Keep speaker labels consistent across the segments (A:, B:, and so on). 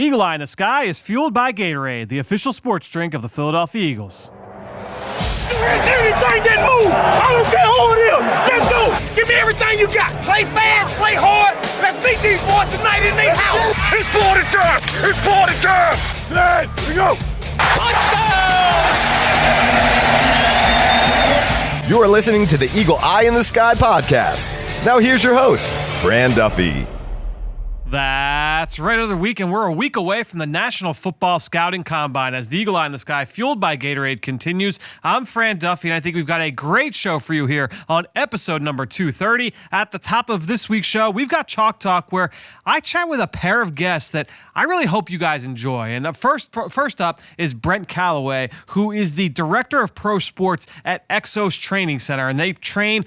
A: Eagle Eye in the Sky is fueled by Gatorade, the official sports drink of the Philadelphia Eagles.
B: Anything that move, I don't care who it is. Let's go. Give me everything you got. Play fast, play hard. Let's meet these boys tonight in their house. It's party time. It's party time. Flag, here we go. Touchdown!
C: You are listening to the Eagle Eye in the Sky podcast. Now here's your host, Fran Duffy.
A: That's right, another week, and we're a week away from the National Football Scouting Combine as the Eagle Eye in the Sky, fueled by Gatorade, continues. I'm Fran Duffy, and I think we've got a great show for you here on episode number 230. At the top of this week's show, we've got Chalk Talk, where I chat with a pair of guests that I really hope you guys enjoy. And first up is Brent Callaway, who is the Director of Pro Sports at Exos Training Center, and they train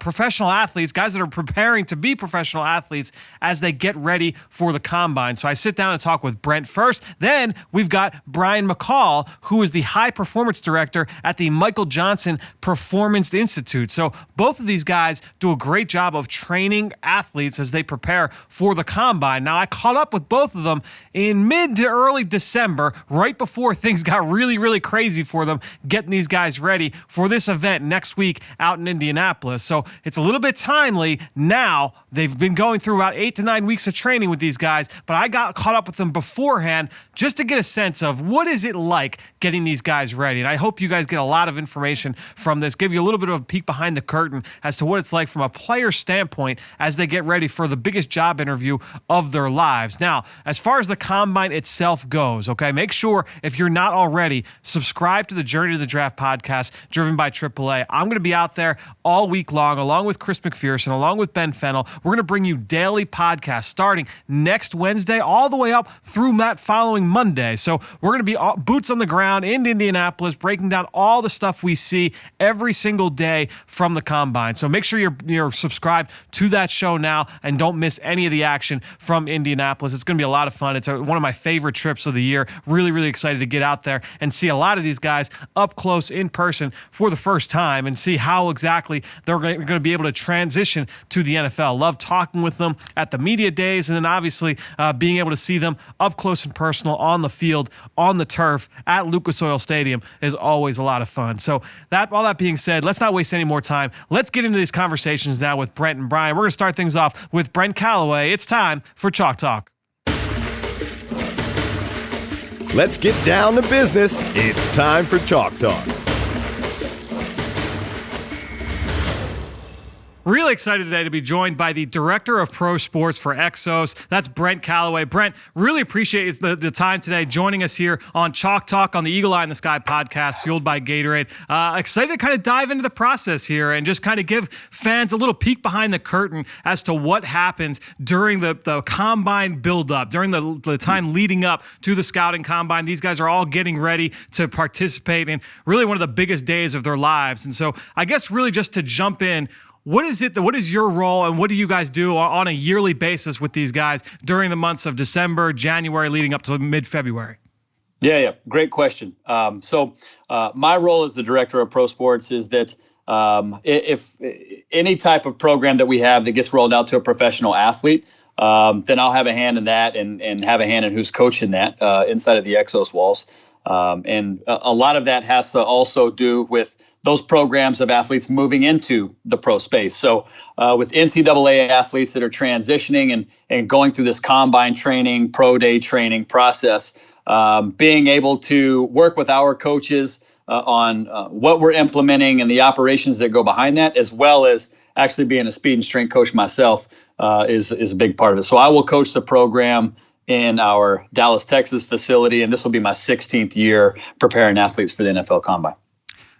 A: professional athletes, guys that are preparing to be professional athletes as they get ready for the combine. So I sit down and talk with Brent first. Then we've got Brian McCall, who is the high performance director at the Michael Johnson Performance Institute. So both of these guys do a great job of training athletes as they prepare for the combine. Now, I caught up with both of them in mid to early December, right before things got really, really crazy for them, getting these guys ready for this event next week out in Indianapolis. So it's a little bit timely now. They've been going through about 8 to 9 weeks of training with these guys, but I got caught up with them beforehand just to get a sense of what is it like getting these guys ready. And I hope you guys get a lot of information from this, give you a little bit of a peek behind the curtain as to what it's like from a player standpoint as they get ready for the biggest job interview of their lives. Now, as far as the combine itself goes, okay, make sure if you're not already, subscribe to the Journey to the Draft podcast driven by AAA. I'm going to be out there all week long, along with Chris McPherson, along with Ben Fennell. We're going to bring you daily podcasts starting next Wednesday all the way up through that following Monday. So we're going to be boots on the ground in Indianapolis, breaking down all the stuff we see every single day from the combine. So make sure you're subscribed to that show now and don't miss any of the action from Indianapolis. It's going to be a lot of fun. It's one of my favorite trips of the year. Really, really excited to get out there and see a lot of these guys up close in person for the first time and see how exactly they're going to be able to transition to the NFL. Love talking with them at the media days, and then obviously being able to see them up close and personal on the field, on the turf, at Lucas Oil Stadium is always a lot of fun. So all that being said, let's not waste any more time. Let's get into these conversations now with Brent and Brian. We're going to start things off with Brent Callaway. It's time for Chalk Talk.
C: Let's get down to business. It's time for Chalk Talk.
A: Really excited today to be joined by the Director of Pro Sports for Exos. That's Brent Callaway. Brent, really appreciate the time today joining us here on Chalk Talk on the Eagle Eye in the Sky podcast, fueled by Gatorade. Excited to kind of dive into the process here and just kind of give fans a little peek behind the curtain as to what happens during the combine buildup, during the time leading up to the scouting combine. These guys are all getting ready to participate in really one of the biggest days of their lives. And so I guess really just to jump in, what is your role and what do you guys do on a yearly basis with these guys during the months of December, January, leading up to mid-February?
D: Yeah. Great question. So my role as the Director of Pro Sports is that if any type of program that we have that gets rolled out to a professional athlete, then I'll have a hand in that and have a hand in who's coaching that inside of the Exos walls. And a lot of that has to also do with those programs of athletes moving into the pro space. So with NCAA athletes that are transitioning and going through this combine training, pro day training process, being able to work with our coaches on what we're implementing and the operations that go behind that, as well as actually being a speed and strength coach myself is a big part of it. So I will coach the program in our Dallas, Texas facility, and this will be my 16th year preparing athletes for the NFL Combine.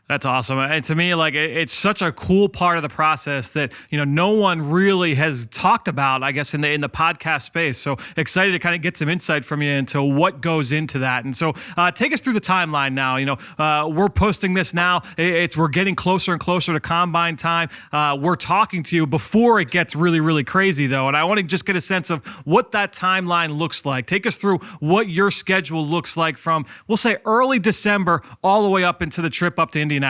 A: That's awesome. And to me, like, it's such a cool part of the process that, no one really has talked about, I guess, in the podcast space. So excited to kind of get some insight from you into what goes into that. And so take us through the timeline now. We're posting this now. We're getting closer and closer to combine time. We're talking to you before it gets really, really crazy, though. And I want to just get a sense of what that timeline looks like. Take us through what your schedule looks like from, we'll say, early December all the way up into the trip up to Indianapolis.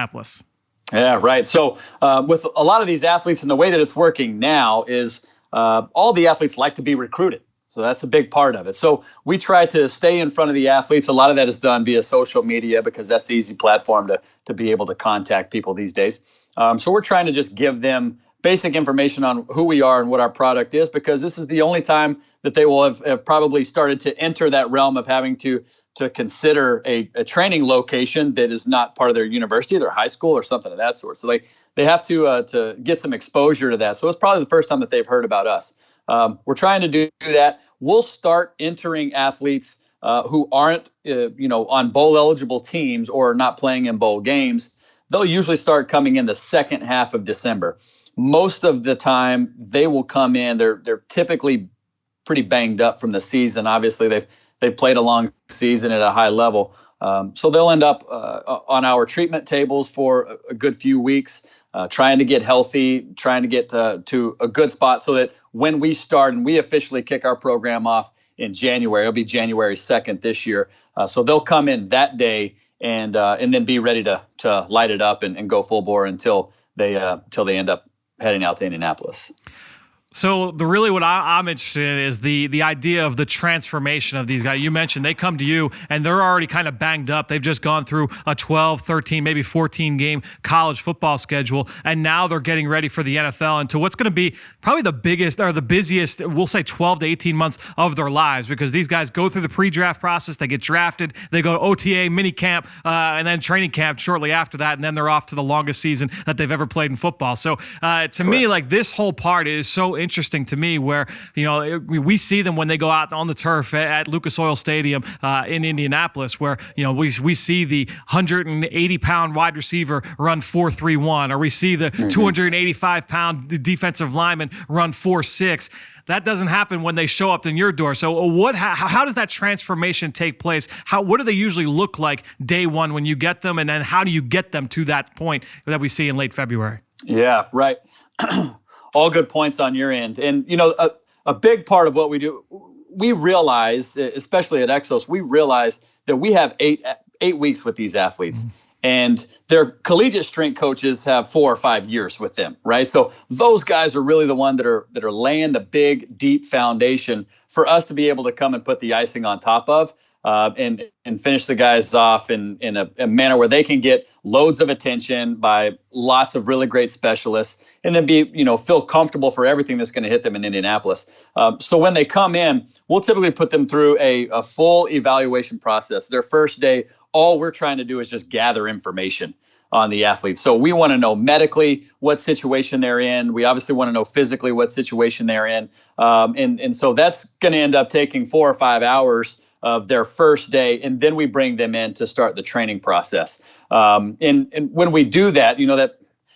D: Yeah, right. So with a lot of these athletes and the way that it's working now is all the athletes like to be recruited. So that's a big part of it. So we try to stay in front of the athletes. A lot of that is done via social media because that's the easy platform to be able to contact people these days. So we're trying to just give them basic information on who we are and what our product is, because this is the only time that they will have probably started to enter that realm of having to consider a training location that is not part of their university, their high school, or something of that sort. So they have to get some exposure to that. So it's probably the first time that they've heard about us. We're trying to do that. We'll start entering athletes who aren't, on bowl eligible teams or not playing in bowl games. They'll usually start coming in the second half of December. Most of the time they will come in. They're typically pretty banged up from the season. Obviously, they've played a long season at a high level. So they'll end up on our treatment tables for a good few weeks, trying to get healthy, trying to get to a good spot so that when we start and we officially kick our program off in January, it'll be January 2nd this year. So they'll come in that day and then be ready to light it up and go full bore until they end up heading out to Indianapolis.
A: So what I'm interested in is the idea of the transformation of these guys. You mentioned they come to you and they're already kind of banged up. They've just gone through a 12, 13, maybe 14 game college football schedule, and now they're getting ready for the NFL and to what's going to be probably the biggest or the busiest, we'll say 12 to 18 months of their lives, because these guys go through the pre-draft process, they get drafted, they go to OTA, mini camp, and then training camp shortly after that, and then they're off to the longest season that they've ever played in football. So to me, like, this whole part is so interesting to me, where we see them when they go out on the turf at Lucas Oil Stadium in Indianapolis, where we see the 180-pound wide receiver run 4.31, or we see the 285-pound defensive lineman run 4.6. That doesn't happen when they show up in your door. So how does that transformation take place? What do they usually look like day one when you get them, and then how do you get them to that point that we see in late February?
D: Yeah, right. All good points on your end. And, a big part of what we do, we realize, especially at Exos, we realize that we have eight weeks with these athletes. And their collegiate strength coaches have 4 or 5 years with them, right? So those guys are really the ones that are laying the big, deep foundation for us to be able to come and put the icing on top of. And finish the guys off in a manner where they can get loads of attention by lots of really great specialists, and then feel comfortable for everything that's going to hit them in Indianapolis. So when they come in, we'll typically put them through a full evaluation process. Their first day, all we're trying to do is just gather information on the athletes. So we want to know medically what situation they're in. We obviously want to know physically what situation they're in. And so that's going to end up taking 4 or 5 hours of their first day, and then we bring them in to start the training process. And when we do that,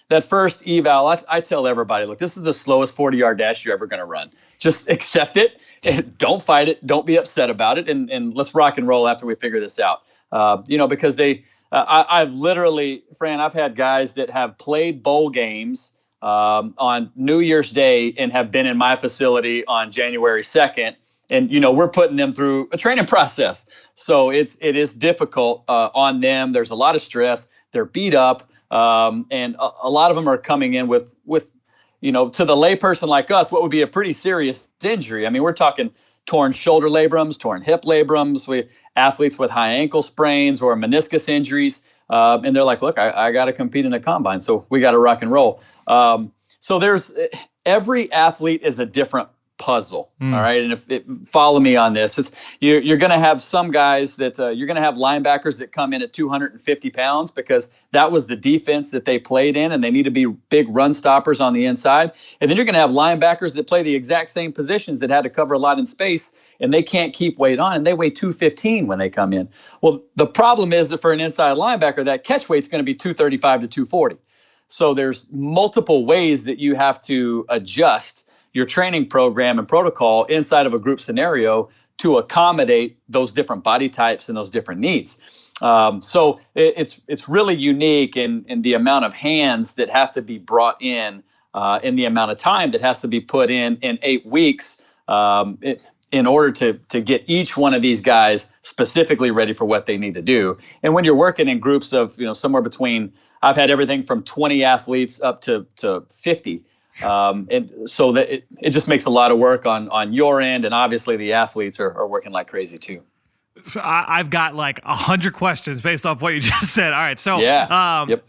D: that first eval, I tell everybody, look, this is the slowest 40-yard dash you're ever going to run. Just accept it, and don't fight it, don't be upset about it, and let's rock and roll after we figure this out. Because I've literally, Fran, I've had guys that have played bowl games on New Year's Day and have been in my facility on January 2nd. And, we're putting them through a training process. So it is difficult on them. There's a lot of stress. They're beat up. And a lot of them are coming in with, to the layperson like us, what would be a pretty serious injury. I mean, we're talking torn shoulder labrums, torn hip labrums, athletes with high ankle sprains or meniscus injuries. And they're like, look, I got to compete in the combine. So we got to rock and roll. So every athlete is a different puzzle. All right. And follow me on this, you're going to have some guys that you're going to have linebackers that come in at 250 pounds because that was the defense that they played in, and they need to be big run stoppers on the inside. And then you're going to have linebackers that play the exact same positions that had to cover a lot in space, and they can't keep weight on, and they weigh 215 when they come in. Well, the problem is that for an inside linebacker, that catch weight's going to be 235 to 240. So there's multiple ways that you have to adjust your training program and protocol inside of a group scenario to accommodate those different body types and those different needs. So it's really unique in the amount of hands that have to be brought in the amount of time that has to be put in 8 weeks in order to get each one of these guys specifically ready for what they need to do. And when you're working in groups of somewhere between, I've had everything from 20 athletes up to 50. And so that it just makes a lot of work on your end. And obviously the athletes are working like crazy too.
A: So I've got like 100 questions based off what you just said. All right. So,
D: Yep.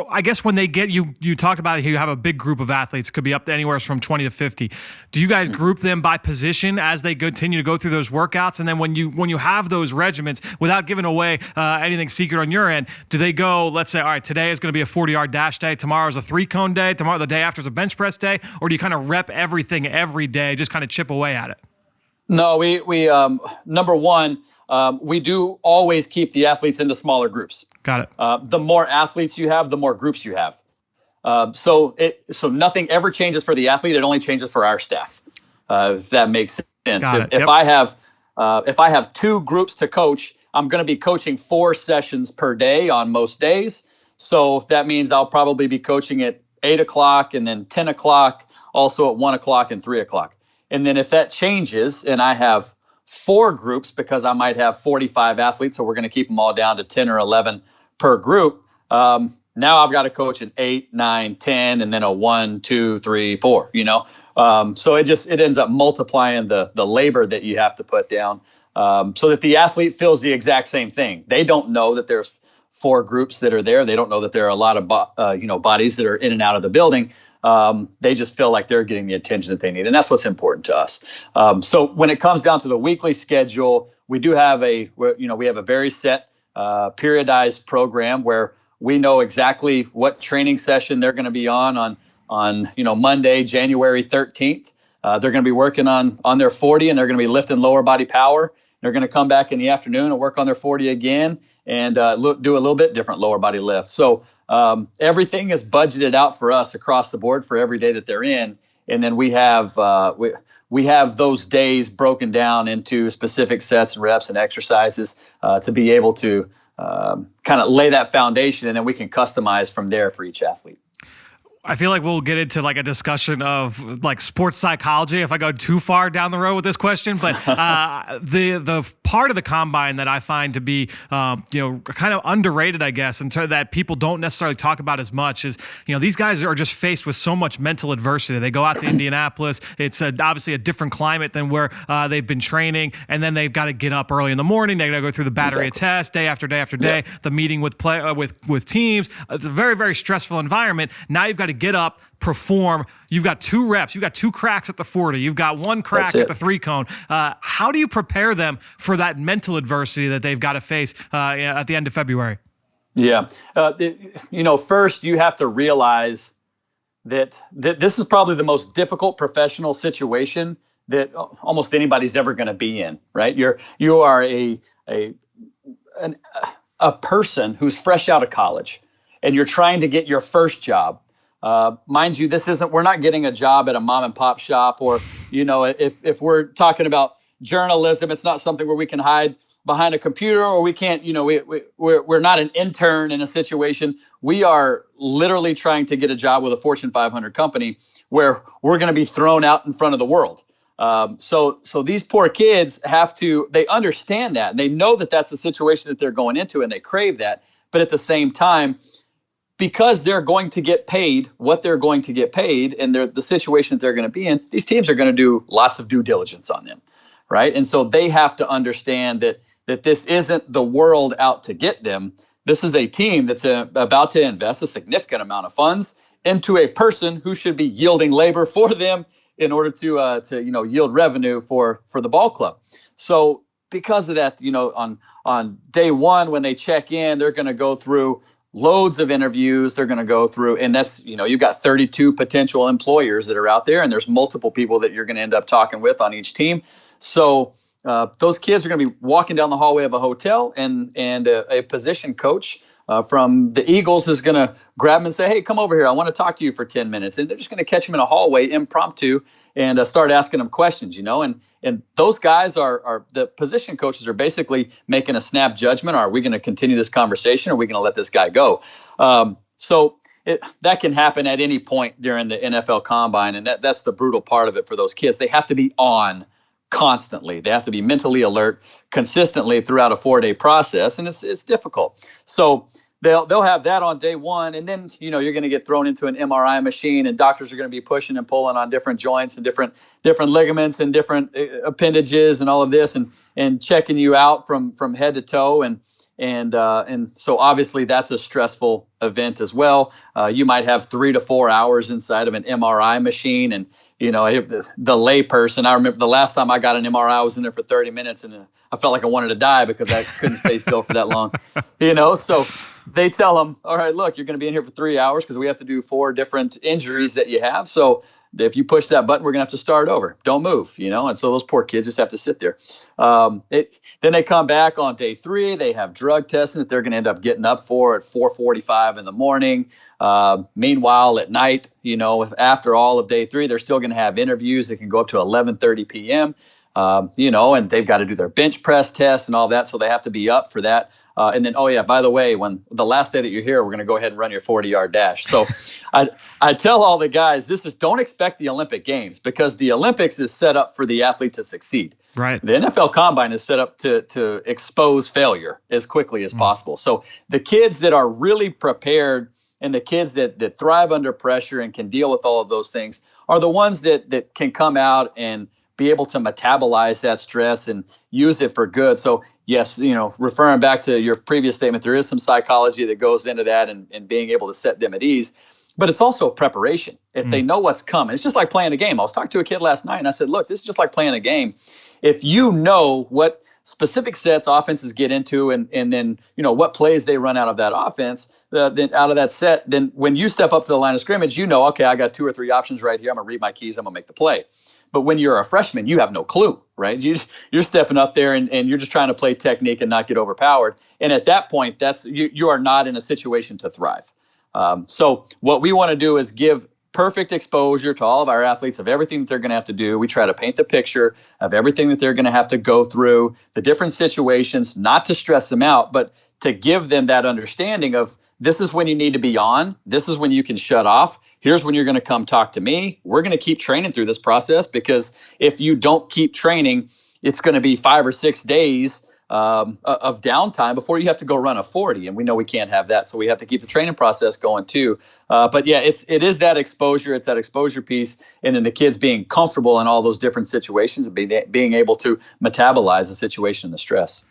A: I guess when they get you talked about it, you have a big group of athletes, could be up to anywhere from 20 to 50. Do you guys group them by position as they continue to go through those workouts? And then when you have those regiments, without giving away anything secret on your end, do they go, let's say, all right, today is going to be a 40-yard dash day. Tomorrow's a 3-cone day. Tomorrow, the day after is a bench press day. Or do you kind of rep everything every day, just kind of chip away at it?
D: No, we number one, we do always keep the athletes into smaller groups.
A: Got it.
D: The more athletes you have, the more groups you have. So nothing ever changes for the athlete. It only changes for our staff. If that makes sense. If I have 2 groups to coach, I'm going to be coaching 4 sessions per day on most days. So that means I'll probably be coaching at 8 o'clock and then 10 o'clock, also at 1 o'clock and 3 o'clock. And then if that changes and I have 4 groups, because I might have 45 athletes, so we're going to keep them all down to 10 or 11 per group. Now I've got to coach an 8, 9, 10, and then a 1, 2, 3, 4, So it ends up multiplying the labor that you have to put down, so that the athlete feels the exact same thing. They don't know that there's 4 groups that are there. They don't know that there are a lot of bodies that are in and out of the building. They just feel like they're getting the attention that they need. And that's what's important to us. So when it comes down to the weekly schedule, we do have we have a very set, periodized program where we know exactly what training session they're going to be on Monday, January 13th. They're going to be working on their 40 and they're going to be lifting lower body power. They're going to come back in the afternoon and work on their 40 again and do a little bit different lower body lift. So everything is budgeted out for us across the board for every day that they're in. And then we have those days broken down into specific sets and reps and exercises to be able to kind of lay that foundation, and then we can customize from there for each athlete.
A: I feel like we'll get into like a discussion of like sports psychology if I go too far down the road with this question. But the part of the combine that I find to be kind of underrated, I guess, and that people don't necessarily talk about as much is, these guys are just faced with so much mental adversity. They go out to Indianapolis. It's obviously a different climate than where they've been training, and then they've got to get up early in the morning. They got to go through the battery of tests day after day after day. The meeting with with teams. It's a very, very stressful environment. Now you've got to get up, perform. You've got 2 reps. You've got 2 cracks at the 40. You've got 1 crack at the 3-cone. How do you prepare them for that mental adversity that they've got to face at the end of February?
D: Yeah. First you have to realize that this is probably the most difficult professional situation that almost anybody's ever going to be in, right? You are a person who's fresh out of college and you're trying to get your first job. Mind you, we're not getting a job at a mom and pop shop, or, if we're talking about journalism, it's not something where we can hide behind a computer, or we can't, we're not an intern in a situation. We are literally trying to get a job with a Fortune 500 company where we're going to be thrown out in front of the world. So these poor kids they understand that, and they know that that's the situation that they're going into, and they crave that. But at the same time, because they're going to get paid what they're going to get paid, and the situation that they're going to be in, these teams are going to do lots of due diligence on them, right? And so they have to understand that this isn't the world out to get them. This is a team that's about to invest a significant amount of funds into a person who should be yielding labor for them in order to yield revenue for the ball club. So because of that, on day one when they check in, they're going to go through loads of interviews. They're going to go through, and that's, you've got 32 potential employers that are out there, and there's multiple people that you're going to end up talking with on each team. So those kids are going to be walking down the hallway of a hotel, and a position coach from the Eagles is going to grab them and say, "Hey, come over here. I want to talk to you for 10 minutes." And they're just going to catch them in a hallway impromptu and start asking them questions, and those guys are the position coaches are basically making a snap judgment. Are we going to continue this conversation, or are we going to let this guy go? So that can happen at any point during the NFL Combine, and that's the brutal part of it for those kids. They have to be on constantly. They have to be mentally alert consistently throughout a 4-day process, and it's difficult. So they'll have that on day one, and then you're going to get thrown into an MRI machine, and doctors are going to be pushing and pulling on different joints and different ligaments and different appendages and all of this, and checking you out from head to toe, and so obviously that's a stressful event as well. You might have 3 to 4 hours inside of an MRI machine, and the lay person. I remember the last time I got an MRI, I was in there for 30 minutes, and I felt like I wanted to die because I couldn't stay still for that long. So they tell them, all right, look, you're going to be in here for 3 hours because we have to do 4 different injuries that you have. So if you push that button, we're going to have to start over. Don't move, And so those poor kids just have to sit there. Then they come back on day 3. They have drug testing that they're going to end up getting up for at 4:45 in the morning. Meanwhile, at night, after all of day 3, they're still going to have interviews that can go up to 11:30 p.m. And they've got to do their bench press test and all that. So they have to be up for that. And then, by the way, when the last day that you're here, we're going to go ahead and run your 40-yard dash. So I tell all the guys, don't expect the Olympic Games, because the Olympics is set up for the athlete to succeed.
A: Right.
D: The NFL Combine is set up to expose failure as quickly as possible. So the kids that are really prepared and the kids that thrive under pressure and can deal with all of those things are the ones that can come out and be able to metabolize that stress and use it for good. So yes, referring back to your previous statement, there is some psychology that goes into that and being able to set them at ease, but it's also preparation. If they know what's coming, it's just like playing a game. I was talking to a kid last night and I said, look, this is just like playing a game. If you know what specific sets offenses get into and then, what plays they run out of that offense, then out of that set, then when you step up to the line of scrimmage, okay, I got 2 or 3 options right here. I'm going to read my keys. I'm going to make the play. But when you're a freshman, you have no clue, right? You're stepping up there and you're just trying to play technique and not get overpowered. And at that point, you are not in a situation to thrive. So what we want to do is give perfect exposure to all of our athletes of everything that they're going to have to do. We try to paint the picture of everything that they're going to have to go through, the different situations, not to stress them out, but to give them that understanding of this is when you need to be on. This is when you can shut off. Here's when you're going to come talk to me. We're going to keep training through this process, because if you don't keep training, it's going to be 5 or 6 days of downtime before you have to go run a 40. And we know we can't have that. So we have to keep the training process going too. But yeah, it is that exposure. It's that exposure piece. And then the kids being comfortable in all those different situations and being able to metabolize the situation and the stress.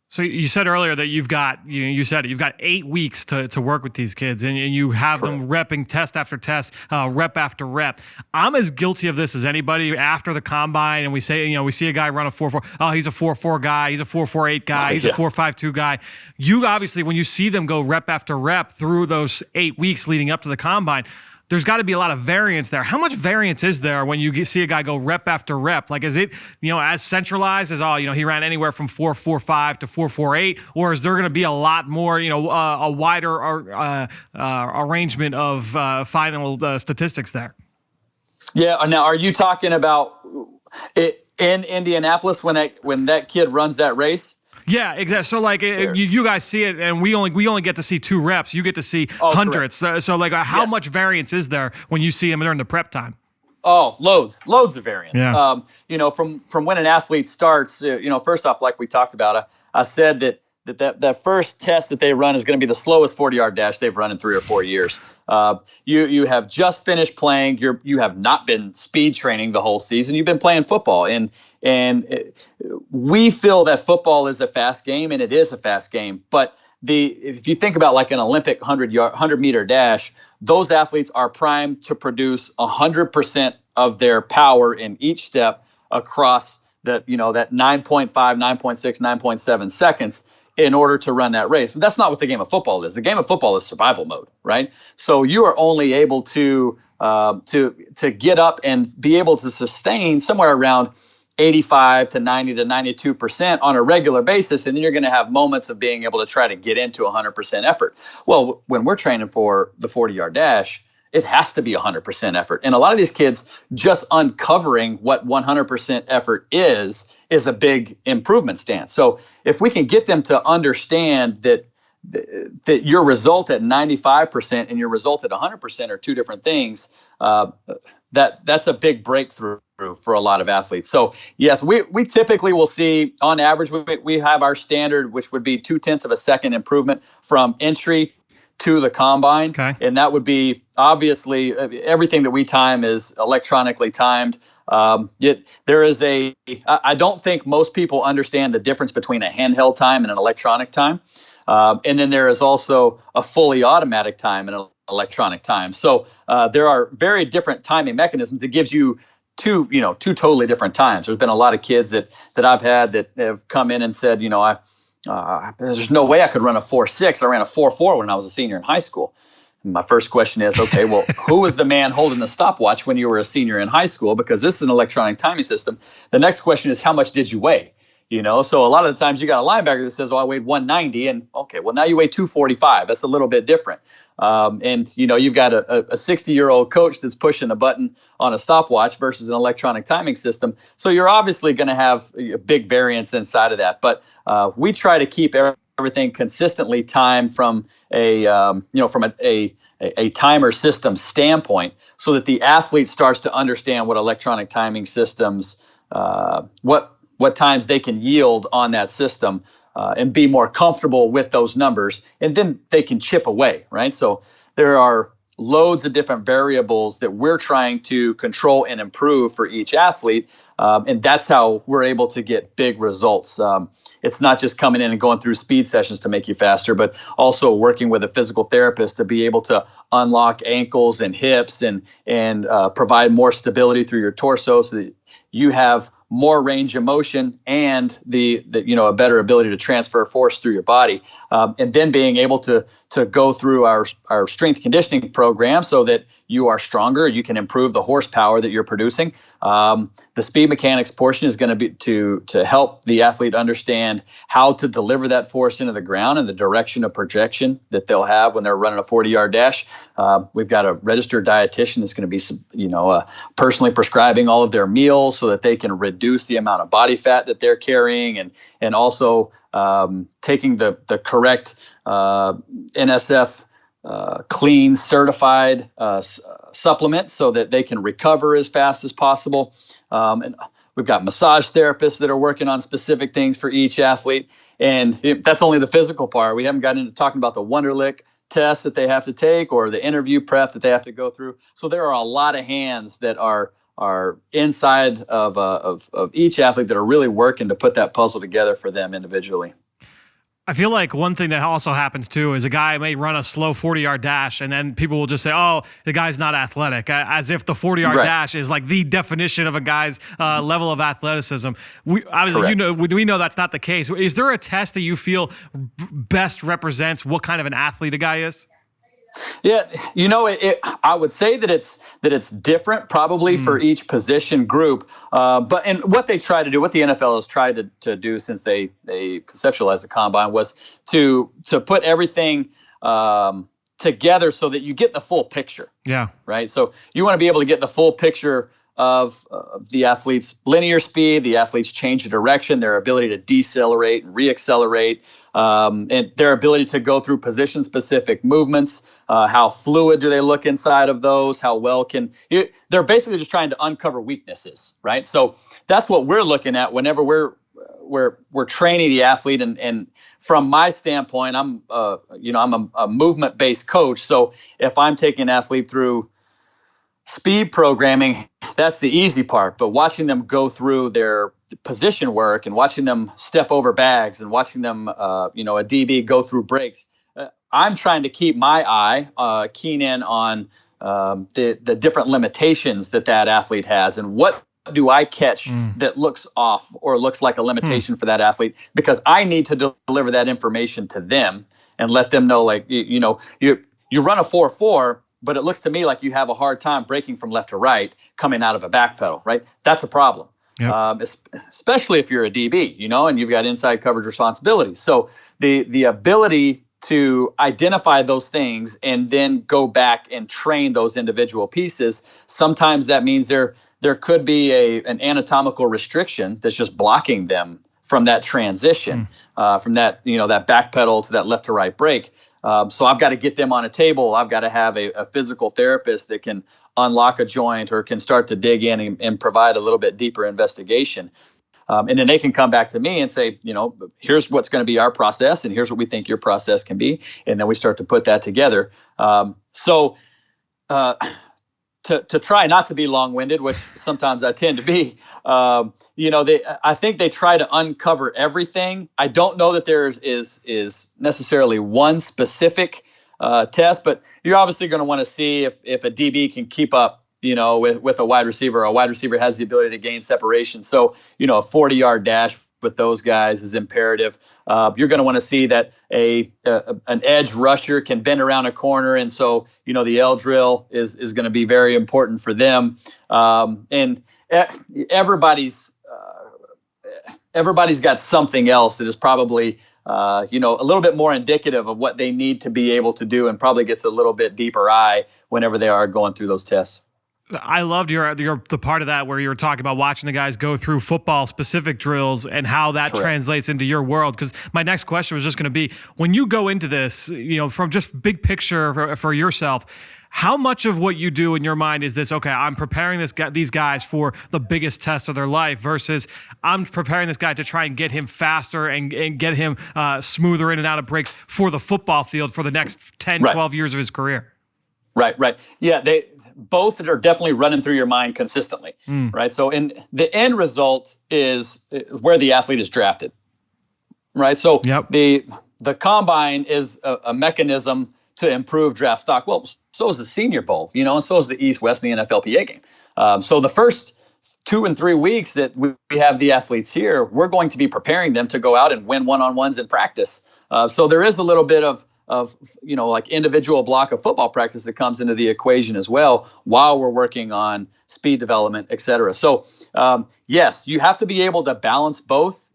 A: So you said earlier that you've got 8 weeks to work with these kids, and you have them repping test after test, rep after rep. I'm as guilty of this as anybody. After the combine, and we say, we see a guy run a 4.4. Oh, he's a 4.4 guy. He's a 4.48 guy. He's a 4.52 guy. You obviously, when you see them go rep after rep through those 8 weeks leading up to the combine, there's got to be a lot of variance there. How much variance is there when you see a guy go rep after rep? Like, is it, as centralized as, he ran anywhere from 4.45 to 4.48, or is there going to be a lot more, a wider arrangement of final statistics there? Yeah.
D: Now, are you talking about it in Indianapolis when that kid runs that race?
A: Yeah, exactly. So you guys see it, and we only get to see 2 reps. You get to see hundreds. So how much variance is there when you see them during the prep time?
D: Oh, loads of variance.
A: Yeah.
D: From when an athlete starts, first off, like we talked about, I said that first test that they run is going to be the slowest 40-yard dash they've run in 3 or 4 years. You have just finished playing. You have not been speed training the whole season. You've been playing football, and we feel that football is a fast game, and it is a fast game. But if you think about like an Olympic 100-meter dash, those athletes are primed to produce 100% of their power in each step across that 9.5, 9.6, 9.7 seconds in order to run that race. But that's not what the game of football is. The game of football is survival mode, right? So you are only able to get up and be able to sustain somewhere around 85 to 90 to 92% on a regular basis, and then you're going to have moments of being able to try to get into 100% effort. Well, when we're training for the 40-yard dash, it has to be 100% effort. And a lot of these kids, just uncovering what 100% effort is a big improvement stance. So if we can get them to understand that your result at 95% and your result at 100% are 2 different things, that's a big breakthrough for a lot of athletes. So yes, we typically will see on average, we have our standard, which would be 0.2 of a second improvement from entry to the combine.
A: Okay.
D: And that would be obviously everything that we time is electronically timed. There is I don't think most people understand the difference between a handheld time and an electronic time. And then there is also a fully automatic time and an electronic time. So there are very different timing mechanisms that gives you two totally different times. There's been a lot of kids that I've had that have come in and said, there's no way I could run a 4.6. I ran a 4.4 when I was a senior in high school. My first question is, okay, well, who was the man holding the stopwatch when you were a senior in high school? Because this is an electronic timing system. The next question is, how much did you weigh? So a lot of the times you got a linebacker that says, I weighed 190, and okay, well, now you weigh 245. That's a little bit different. And you've got a 60-year-old coach that's pushing a button on a stopwatch versus an electronic timing system. So you're obviously going to have a big variance inside of that. But we try to keep everything consistently timed from a timer system standpoint, so that the athlete starts to understand what electronic timing systems, what times they can yield on that system, and be more comfortable with those numbers, and then they can chip away, right? So there are loads of different variables that we're trying to control and improve for each athlete, and that's how we're able to get big results. It's not just coming in and going through speed sessions to make you faster, but also working with a physical therapist to be able to unlock ankles and hips and provide more stability through your torso, so that you have more range of motion and a better ability to transfer force through your body, and then being able to go through our strength conditioning program so that you are stronger. You can improve the horsepower that you're producing. The speed mechanics portion is going to be to help the athlete understand how to deliver that force into the ground and the direction of projection that they'll have when they're running a 40-yard dash. We've got a registered dietitian that's going to be personally prescribing all of their meals so that they can reduce the amount of body fat that they're carrying, and also taking the correct NSF clean certified supplements so that they can recover as fast as possible. And we've got massage therapists that are working on specific things for each athlete. And that's only the physical part. We haven't gotten into talking about the Wonderlic test that they have to take or the interview prep that they have to go through. So there are a lot of hands that are inside of each athlete that are really working to put that puzzle together for them individually.
A: I feel like one thing that also happens too is a guy may run a slow 40-yard dash, and then people will just say, "Oh, the guy's not athletic," as if the 40-yard dash is like the definition of a guy's level of athleticism. We know that's not the case. Is there a test that you feel best represents what kind of an athlete a guy is?
D: Yeah, I would say that it's different probably for each position group. But what they try to do, what the NFL has tried to do since they conceptualized the combine, was to put everything together so that you get the full picture. Yeah. Right. So you want to be able to get the full picture of the athlete's linear speed, the athlete's change of direction, their ability to decelerate and reaccelerate, and their ability to go through position-specific movements. How fluid do they look inside of those? How well they're basically just trying to uncover weaknesses, right? So that's what we're looking at whenever we're training the athlete. And from my standpoint, I'm a movement-based coach. So if I'm taking an athlete through speed programming, that's the easy part. But watching them go through their position work and watching them step over bags and watching them, a DB go through breaks, I'm trying to keep my eye keen in on the different limitations that athlete has, and what do I catch that looks off or looks like a limitation for that athlete, because I need to deliver that information to them and let them know, like, you run a 4.4, but it looks to me like you have a hard time breaking from left to right coming out of a back pedal, right? That's a problem. Yep. Especially if you're a DB, and you've got inside coverage responsibilities. So the ability to identify those things and then go back and train those individual pieces, sometimes that means there could be an anatomical restriction that's just blocking them from that transition, from that, that back pedal to that left to right brake. So I've got to get them on a table. I've got to have a physical therapist that can unlock a joint or can start to dig in and provide a little bit deeper investigation. And then they can come back to me and say, here's what's going to be our process, and here's what we think your process can be. And then we start to put that together. To try not to be long-winded, which sometimes I tend to be, I think they try to uncover everything. I don't know that there is necessarily one specific test, but you're obviously going to want to see if a DB can keep up, with a wide receiver. A wide receiver has the ability to gain separation. So, a 40-yard dash with those guys is imperative. You're going to want to see that an edge rusher can bend around a corner, and so the L drill is going to be very important for them. And everybody's got something else that is probably a little bit more indicative of what they need to be able to do, and probably gets a little bit deeper eye whenever they are going through those tests.
A: I loved the part of that where you were talking about watching the guys go through football specific drills and how that translates into your world. Because my next question was just going to be, when you go into this, from just big picture for yourself, how much of what you do in your mind is this, okay, I'm preparing these guys for the biggest test of their life, versus I'm preparing this guy to try and get him faster and get him smoother in and out of breaks for the football field for the next 10, 12 years of his career?
D: Right. Yeah, they both are definitely running through your mind consistently, right? So, in the end result is where the athlete is drafted, right? So, the combine is a mechanism to improve draft stock. Well, so is the Senior Bowl, and so is the East-West and the NFLPA game. So the first 2 and 3 weeks that we have the athletes here, we're going to be preparing them to go out and win one-on-ones in practice. So there is a little bit of like individual block of football practice that comes into the equation as well, while we're working on speed development, et cetera. So yes, you have to be able to balance both.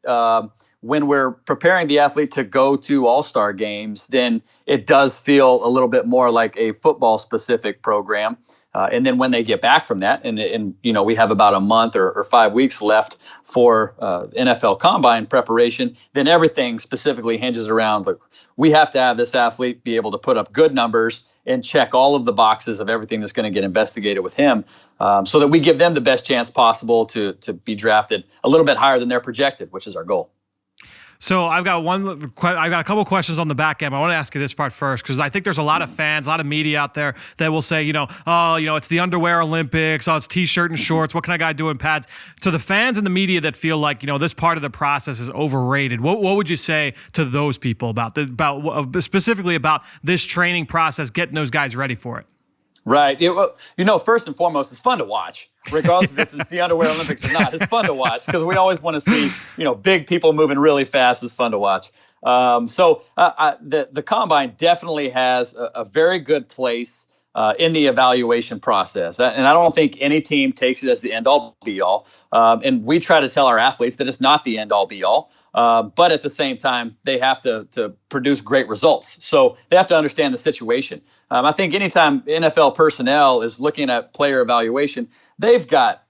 D: When we're preparing the athlete to go to all-star games, then it does feel a little bit more like a football specific program. And then when they get back from that, and we have about a month or 5 weeks left for NFL combine preparation, then everything specifically hinges around, like, we have to have this athlete be able to put up good numbers and check all of the boxes of everything that's going to get investigated with him, so that we give them the best chance possible to be drafted a little bit higher than they're projected, which is our goal.
A: So I've got a couple questions on the back end. I want to ask you this part first, because I think there's a lot of fans, a lot of media out there that will say, it's the underwear Olympics, it's t-shirt and shorts. What can a guy do in pads? To the fans and the media that feel like, this part of the process is overrated, what would you say to those people about specifically about this training process, getting those guys ready for it?
D: Right. First and foremost, it's fun to watch, regardless if it's the underwear Olympics or not. It's fun to watch because we always want to see, big people moving really fast is fun to watch. So the combine definitely has a very good place in the evaluation process. And I don't think any team takes it as the end-all, be-all. And we try to tell our athletes that it's not the end-all, be-all. But at the same time, they have to produce great results. So they have to understand the situation. I think anytime NFL personnel is looking at player evaluation, they've got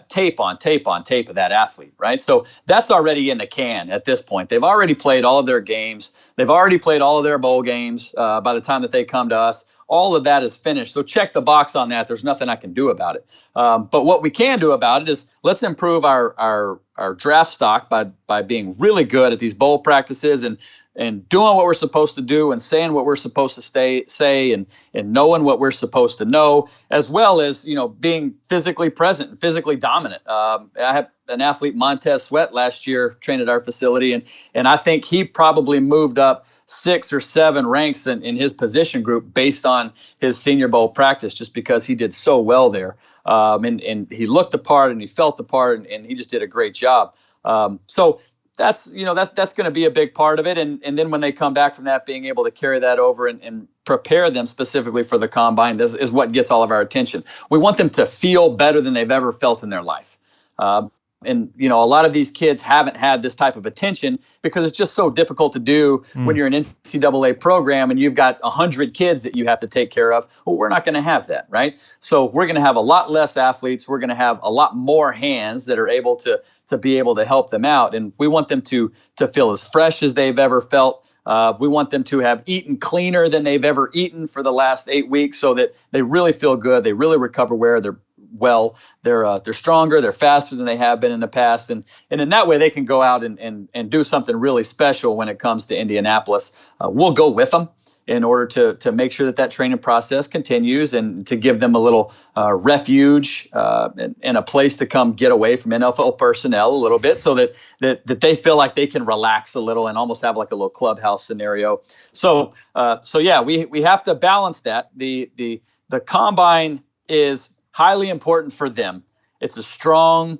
D: tape on tape on tape of that athlete, right? So that's already in the can at this point. They've already played all of their games. They've already played all of their bowl games by the time that they come to us. All of that is finished. So check the box on that. There's nothing I can do about it. But what we can do about it is let's improve our draft stock by being really good at these bowl practices and doing what we're supposed to do and saying what we're supposed to say and knowing what we're supposed to know, as well as, being physically present and physically dominant. I had an athlete, Montez Sweat, last year trained at our facility, and I think he probably moved up 6 or 7 ranks in his position group based on his Senior Bowl practice, just because he did so well there. And he looked the part and he felt the part and he just did a great job. So that's going to be a big part of it. And then when they come back from that, being able to carry that over and prepare them specifically for the combine is what gets all of our attention. We want them to feel better than they've ever felt in their life. And, a lot of these kids haven't had this type of attention because it's just so difficult to do when you're an NCAA program and you've got 100 kids that you have to take care of. Well, we're not going to have that, right? So we're going to have a lot less athletes. We're going to have a lot more hands that are able to be able to help them out. And we want them to feel as fresh as they've ever felt. We want them to have eaten cleaner than they've ever eaten for the last 8 weeks so that they really feel good. They really recover they're stronger, they're faster than they have been in the past. And in that way, they can go out and do something really special when it comes to Indianapolis. We'll go with them in order to make sure that training process continues and to give them a little refuge and a place to come get away from NFL personnel a little bit so that they feel like they can relax a little and almost have like a little clubhouse scenario. So yeah, we have to balance that. The combine is highly important for them. It's a strong,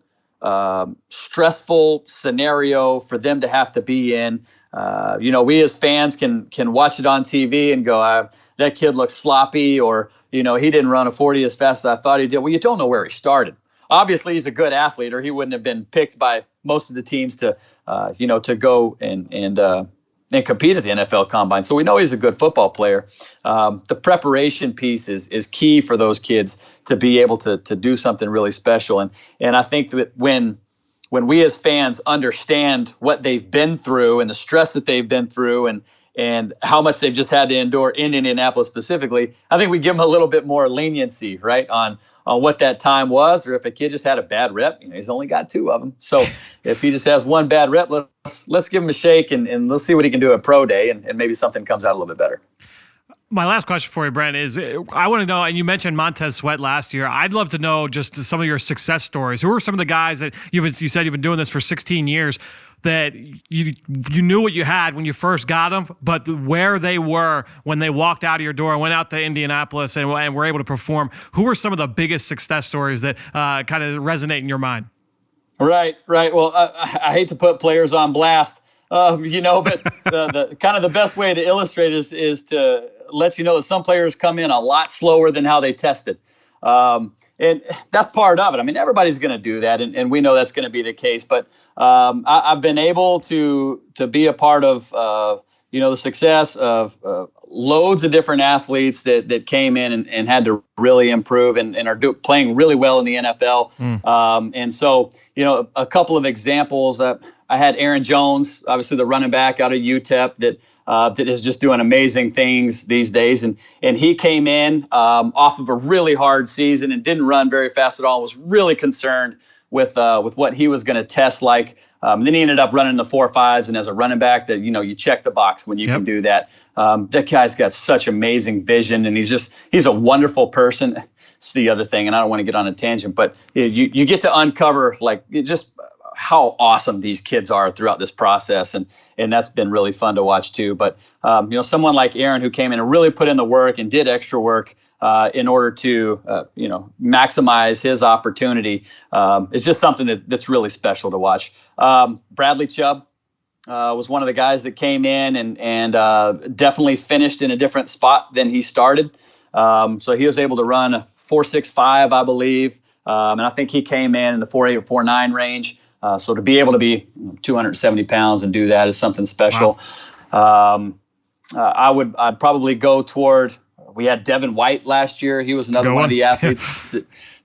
D: stressful scenario for them to have to be in. We as fans can watch it on TV and go, that kid looks sloppy, or, he didn't run a 40 as fast as I thought he did. Well, you don't know where he started. Obviously, he's a good athlete, or he wouldn't have been picked by most of the teams to go and compete at the NFL Combine. So we know he's a good football player. The preparation piece is key for those kids to be able to do something really special. And I think that when we as fans understand what they've been through and the stress that they've been through and how much they've just had to endure in Indianapolis specifically, I think we give them a little bit more leniency, right, on what that time was, or if a kid just had a bad rep, he's only got 2 of them. So if he just has one bad rep, let's give him a shake and let's see what he can do at pro day, and maybe something comes out a little bit better.
A: My last question for you, Brent, is I want to know, and you mentioned Montez Sweat last year. I'd love to know just some of your success stories. Who are some of the guys that you said you've been doing this for 16 years that you knew what you had when you first got them, but where they were when they walked out of your door and went out to Indianapolis and were able to perform? Who were some of the biggest success stories that kind of resonate in your mind?
D: Right. Well, I hate to put players on blast, but the kind of the best way to illustrate is to let you know that some players come in a lot slower than how they tested. And that's part of it. I mean, everybody's going to do that, and we know that's going to be the case. But I've been able to be a part of the success of loads of different athletes that came in and had to really improve and are playing really well in the NFL. And so, a couple of examples. I had Aaron Jones, obviously the running back out of UTEP that is just doing amazing things these days. And he came in off of a really hard season and didn't run very fast at all. Was really concerned with what he was going to test like. Then he ended up running the 4.5s, and as a running back, that you check the box when you can do that. That guy's got such amazing vision, and he's a wonderful person. It's the other thing, and I don't want to get on a tangent, but you get to uncover just how awesome these kids are throughout this process, and that's been really fun to watch too. But someone like Aaron, who came in and really put in the work and did extra work in order to maximize his opportunity, is just something that's really special to watch. Bradley Chubb was one of the guys that came in and definitely finished in a different spot than he started. So he was able to run a 4.65, I believe, and I think he came in the 4.8 or 4.9 range. So to be able to be 270 pounds and do that is something special. Wow. I'd probably go toward. We had Devin White last year. He was another one of the athletes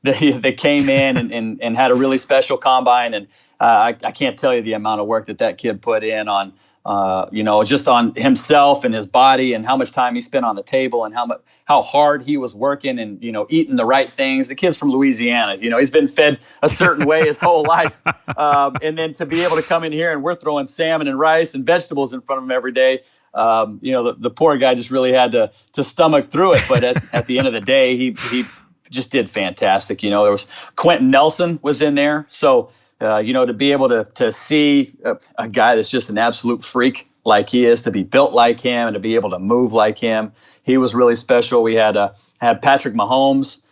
D: that came in and had a really special combine. And I can't tell you the amount of work that kid put in on, just on himself and his body, and how much time he spent on the table, and how hard he was working and, eating the right things. The kid's from Louisiana, he's been fed a certain way his whole life. And then to be able to come in here and we're throwing salmon and rice and vegetables in front of him every day. The poor guy just really had to stomach through it. But at the end of the day, he just did fantastic. There was Quentin Nelson was in there. So, to be able to see a guy that's just an absolute freak like he is, to be built like him and to be able to move like him, he was really special. We had Patrick Mahomes.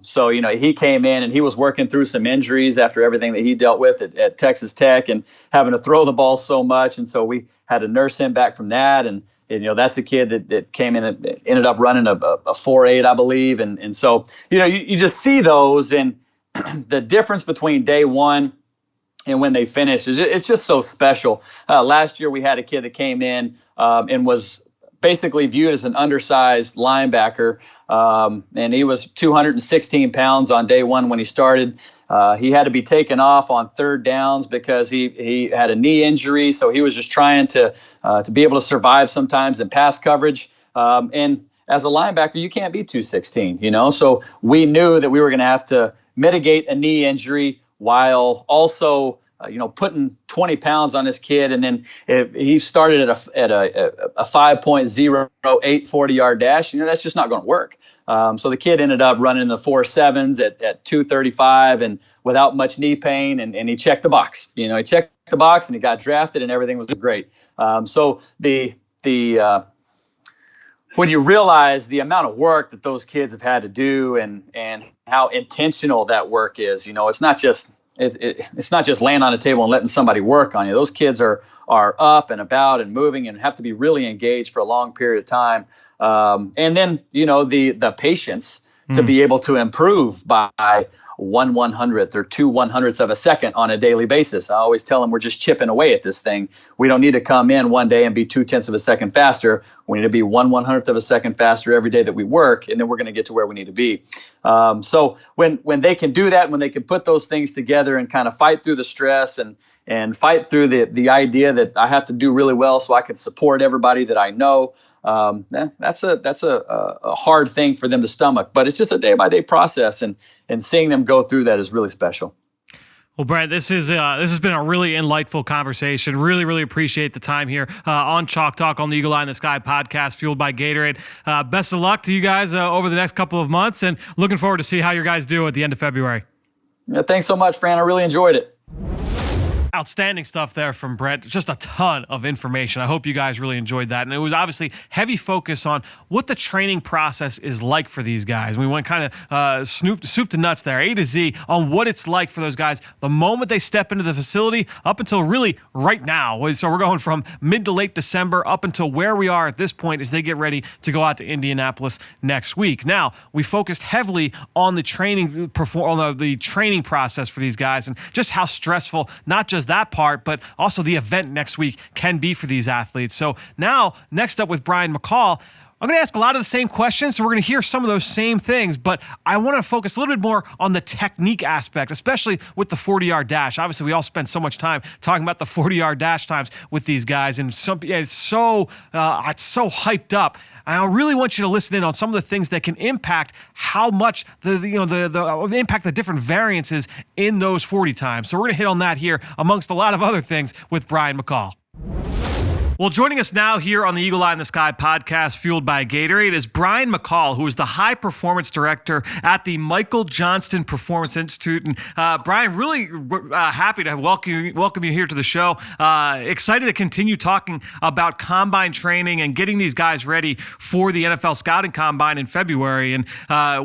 D: So, he came in and he was working through some injuries after everything that he dealt with at Texas Tech and having to throw the ball so much. And so we had to nurse him back from that. And that's a kid that came in and ended up running a 4.8, I believe. And so, you just see those, and the difference between day one and when they finish, it's just so special. Last year we had a kid that came in and was basically viewed as an undersized linebacker, and he was 216 pounds on day one when he started. He had to be taken off on third downs because he had a knee injury, so he was just trying to be able to survive sometimes in pass coverage. And as a linebacker, you can't be 216, So we knew that we were going to have to mitigate a knee injury while also, putting 20 pounds on this kid. And then he started at a 5.08 40-yard dash. That's just not going to work. So the kid ended up running the 4.7s at 235 and without much knee pain. And he checked the box. He checked the box and he got drafted and everything was great. So when you realize the amount of work that those kids have had to do and how intentional that work is, it's not just it's not just laying on a table and letting somebody work on you. Those kids are up and about and moving and have to be really engaged for a long period of time. And then, the patience to be able to improve by 1/100th or 2/100ths of a second on a daily basis. I always tell them we're just chipping away at this thing. We don't need to come in one day and be 0.2 of a second faster. We need to be 1/100th of a second faster every day that we work, and then we're going to get to where we need to be. So when they can do that, when they can put those things together and kind of fight through the stress and fight through the idea that I have to do really well so I can support everybody that I know, that's a hard thing for them to stomach. But it's just a day-by-day process, and seeing them go through that is really special.
A: Well, Brent, this has been a really enlightful conversation. Really, really appreciate the time here on Chalk Talk on the Eagle Eye in the Sky podcast, fueled by Gatorade. Best of luck to you guys over the next couple of months, and looking forward to see how you guys do at the end of February.
D: Yeah, thanks so much, Fran. I really enjoyed it.
A: Outstanding stuff there from Brent. Just a ton of information. I hope you guys really enjoyed that. And it was obviously heavy focus on what the training process is like for these guys. We went kind of soup to nuts there, A to Z, on what it's like for those guys the moment they step into the facility up until really right now. So we're going from mid to late December up until where we are at this point as they get ready to go out to Indianapolis next week. Now, we focused heavily on the training process for these guys and just how stressful, not just that part, but also the event next week can be for these athletes. So now, next up with Brian McCall, I'm going to ask a lot of the same questions, so we're going to hear some of those same things, but I want to focus a little bit more on the technique aspect, especially with the 40-yard dash. Obviously, we all spend so much time talking about the 40-yard dash times with these guys, and it's so hyped up. I really want you to listen in on some of the things that can impact how much impact the different variances in those 40 times. So we're going to hit on that here amongst a lot of other things with Brian McCall. Well, joining us now here on the Eagle Eye in the Sky podcast, fueled by Gatorade, is Brian McCall, who is the High Performance Director at the Michael Johnston Performance Institute. And Brian, really happy to welcome you here to the show. Excited to continue talking about combine training and getting these guys ready for the NFL Scouting Combine in February. And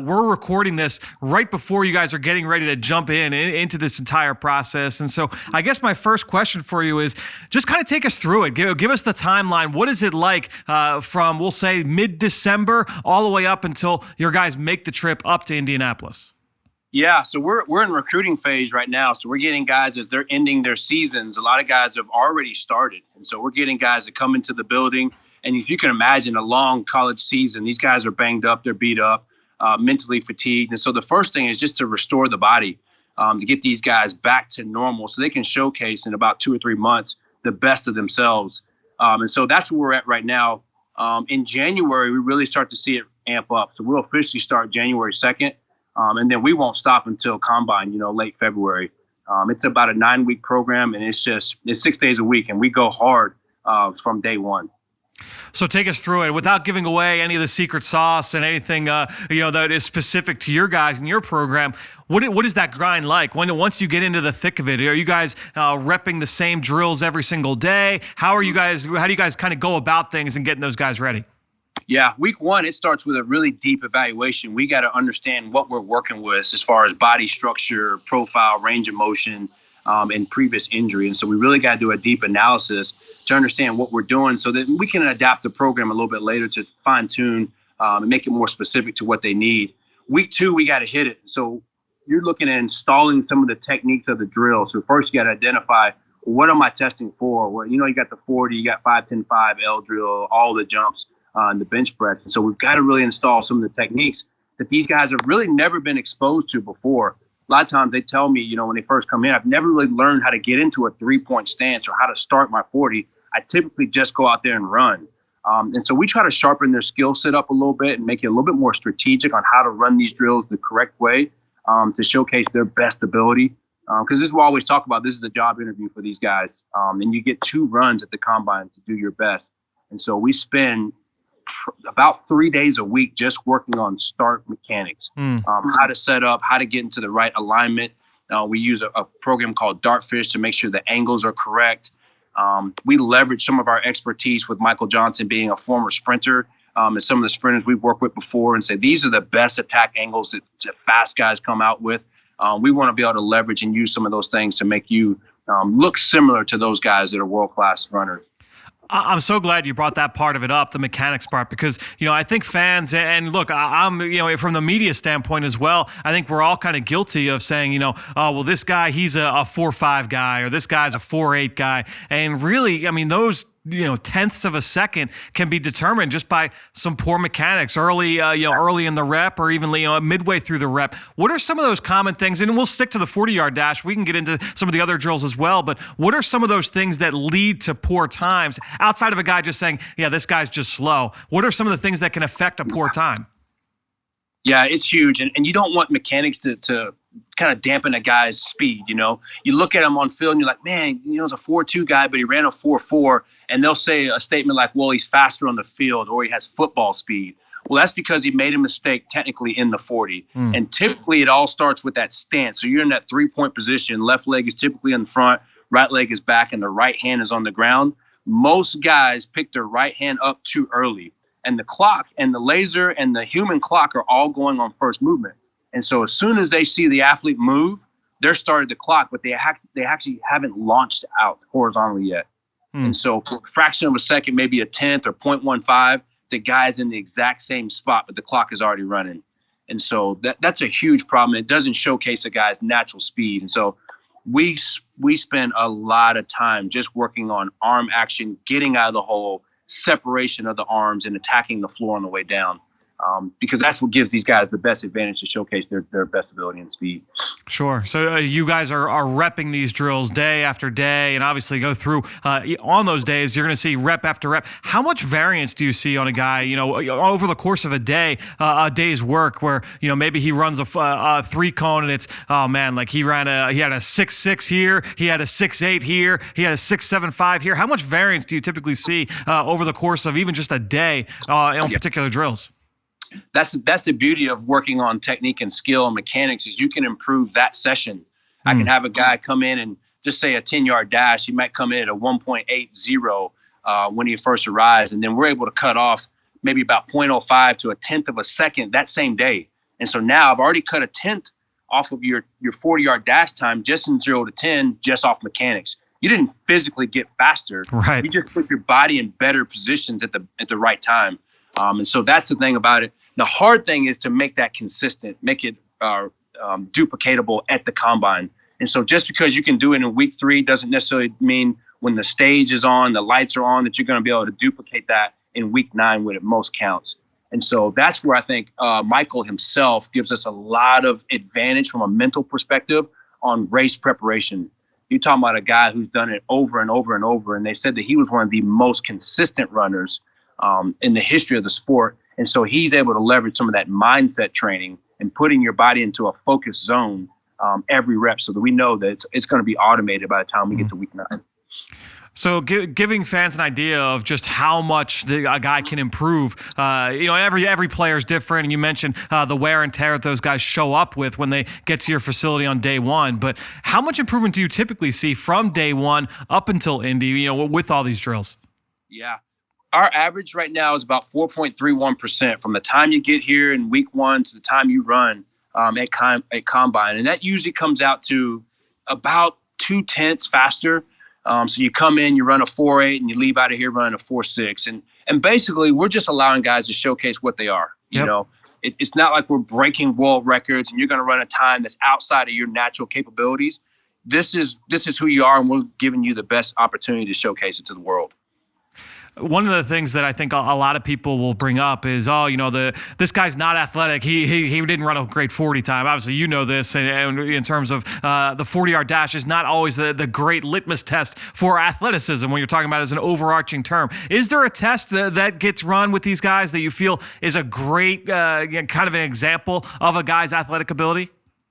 A: we're recording this right before you guys are getting ready to jump into this entire process. And so I guess my first question for you is just kind of take us through it. Give us the timeline. What is it like from, we'll say, mid-December all the way up until your guys make the trip up to Indianapolis?
E: Yeah, so we're in recruiting phase right now. So we're getting guys as they're ending their seasons. A lot of guys have already started. And so we're getting guys that come into the building. And if you can imagine a long college season, these guys are banged up, they're beat up, mentally fatigued. And so the first thing is just to restore the body, to get these guys back to normal so they can showcase in about 2 or 3 months the best of themselves. And so that's where we're at right now. In January, we really start to see it amp up. So we'll officially start January 2nd. And then we won't stop until Combine, late February. It's about a 9-week program, and it's 6 days a week, and we go hard from day one.
A: So take us through it without giving away any of the secret sauce and anything that is specific to your guys and your program. What is that grind like once you get into the thick of it? Are you guys repping the same drills every single day? How do you guys kind of go about things and getting those guys ready?
E: Yeah, week one, it starts with a really deep evaluation. We got to understand what we're working with as far as body structure, profile, range of motion, and previous injury. And so we really got to do a deep analysis to understand what we're doing so that we can adapt the program a little bit later to fine tune and make it more specific to what they need. Week two, we got to hit it. So you're looking at installing some of the techniques of the drill. So first you got to identify, what am I testing for? Well, you got the 40, you got 5, 10, 5, L drill, all the jumps, and the bench press. And so we've got to really install some of the techniques that these guys have really never been exposed to before. A lot of times they tell me, when they first come in, I've never really learned how to get into a 3-point stance or how to start my 40. I typically just go out there and run. And so we try to sharpen their skill set up a little bit and make it a little bit more strategic on how to run these drills the correct way to showcase their best ability. Because this is what I always talk about. This is a job interview for these guys. And you get 2 runs at the combine to do your best. And so we spend about 3 days a week just working on start mechanics, how to set up, how to get into the right alignment. We use a program called Dartfish to make sure the angles are correct. We leverage some of our expertise with Michael Johnson being a former sprinter and some of the sprinters we've worked with before, and say these are the best attack angles that fast guys come out with. We want to be able to leverage and use some of those things to make you look similar to those guys that are world-class runners.
A: I'm so glad you brought that part of it up, the mechanics part, because, I think fans, and look, I'm, from the media standpoint as well, I think we're all kind of guilty of saying, oh, well, this guy, he's a 4.5 guy, or this guy's a 4.8 guy. And really, those, tenths of a second can be determined just by some poor mechanics early in the rep, or even, midway through the rep. What are some of those common things? And we'll stick to the 40-yard dash. We can get into some of the other drills as well. But what are some of those things that lead to poor times outside of a guy just saying, yeah, this guy's just slow? What are some of the things that can affect a poor time?
E: Yeah, it's huge. And you don't want mechanics to kind of dampen a guy's speed. You look at him on field and you're like, man, it's a 4.2 guy, but he ran a 4.4. And they'll say a statement like, well, he's faster on the field, or he has football speed. Well, that's because he made a mistake technically in the 40. And typically it all starts with that stance. So you're in that 3-point position. Left leg is typically in front, right leg is back, and the right hand is on the ground. Most guys pick their right hand up too early. And the clock and the laser and the human clock are all going on first movement. And so as soon as they see the athlete move, they're started the clock, but they actually haven't launched out horizontally yet. And so for a fraction of a second, maybe a tenth or 0.15, the guy's in the exact same spot, but the clock is already running. And so that's a huge problem. It doesn't showcase a guy's natural speed. And so we spend a lot of time just working on arm action, getting out of the hole, separation of the arms, and attacking the floor on the way down. Because that's what gives these guys the best advantage to showcase their best ability and speed.
A: Sure. So you guys are repping these drills day after day, and obviously go through on those days, you're going to see rep after rep. How much variance do you see on a guy, over the course of a day's work, where, maybe he runs a 3-cone and it's, oh man, like he had a 6.6 here, he had a 6.8 here, he had a 6.75 here. How much variance do you typically see over the course of even just a day on particular drills?
E: That's the beauty of working on technique and skill and mechanics, is you can improve that session. I can have a guy come in and just say a 10-yard dash. He might come in at a 1.80 when he first arrives. And then we're able to cut off maybe about 0.05 to a tenth of a second that same day. And so now I've already cut a tenth off of your 40-yard dash time just in 0 to 10, just off mechanics. You didn't physically get faster.
A: Right.
E: You just put your body in better positions at the right time. And so that's the thing about it. The hard thing is to make that consistent, make it duplicatable at the combine. And so just because you can do it in week 3 doesn't necessarily mean when the stage is on, the lights are on, that you're going to be able to duplicate that in week 9 when it most counts. And so that's where I think Michael himself gives us a lot of advantage from a mental perspective on race preparation. You're talking about a guy who's done it over and over and over. And they said that he was one of the most consistent runners in the history of the sport. And so he's able to leverage some of that mindset training and putting your body into a focus zone every rep, so that we know that it's going to be automated by the time we get to week 9.
A: So giving fans an idea of just how much a guy can improve, every player is different. And you mentioned the wear and tear that those guys show up with when they get to your facility on day 1. But how much improvement do you typically see from day 1 up until Indy, with all these drills?
E: Yeah. Our average right now is about 4.31% from the time you get here in week 1 to the time you run at combine. And that usually comes out to about 0.2 faster. So you come in, you run a 4.8, and you leave out of here running a 4.6. And basically, we're just allowing guys to showcase what they are.
A: Yep.
E: It's not like we're breaking world records and you're going to run a time that's outside of your natural capabilities. This is who you are, and we're giving you the best opportunity to showcase it to the world.
A: One of the things that I think a lot of people will bring up is, this guy's not athletic. He didn't run a great 40 time. Obviously, you know this, and in terms of the 40-yard dash is not always the great litmus test for athleticism when you're talking about it as an overarching term. Is there a test that gets run with these guys that you feel is a great kind of an example of a guy's athletic ability?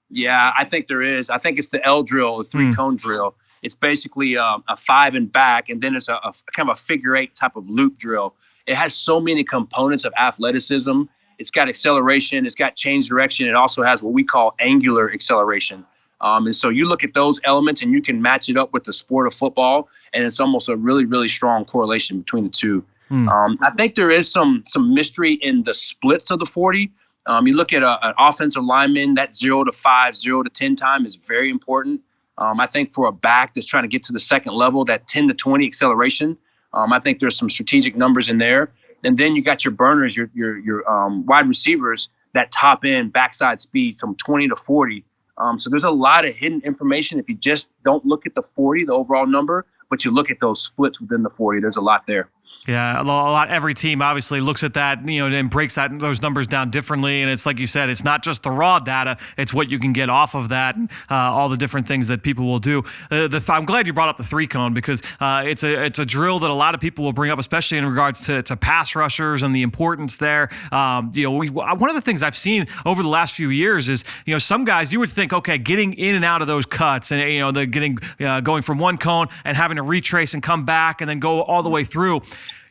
E: Yeah, I think there is. I think it's the L drill, the three-cone drill. It's basically a 5 and back, and then it's a kind of a figure 8 type of loop drill. It has so many components of athleticism. It's got acceleration. It's got change direction. It also has what we call angular acceleration. And so you look at those elements and you can match it up with the sport of football, and it's almost a really, really strong correlation between the two. I think there is some mystery in the splits of the 40. You look at an offensive lineman, that 0 to 5, 0 to 10 time is very important. I think for a back that's trying to get to the second level, that 10 to 20 acceleration, I think there's some strategic numbers in there. And then you got your burners, your wide receivers, that top end backside speed, some 20 to 40. So there's a lot of hidden information if you just don't look at the 40, the overall number, but you look at those splits within the 40. There's a lot there.
A: Yeah, a lot. Every team obviously looks at that, and breaks those numbers down differently. And it's like you said, it's not just the raw data; it's what you can get off of that, and all the different things that people will do. I'm glad you brought up the 3-cone because it's a drill that a lot of people will bring up, especially in regards to pass rushers and the importance there. One of the things I've seen over the last few years is, some guys you would think, okay, getting in and out of those cuts, and going from one cone and having to retrace and come back and then go all the way through.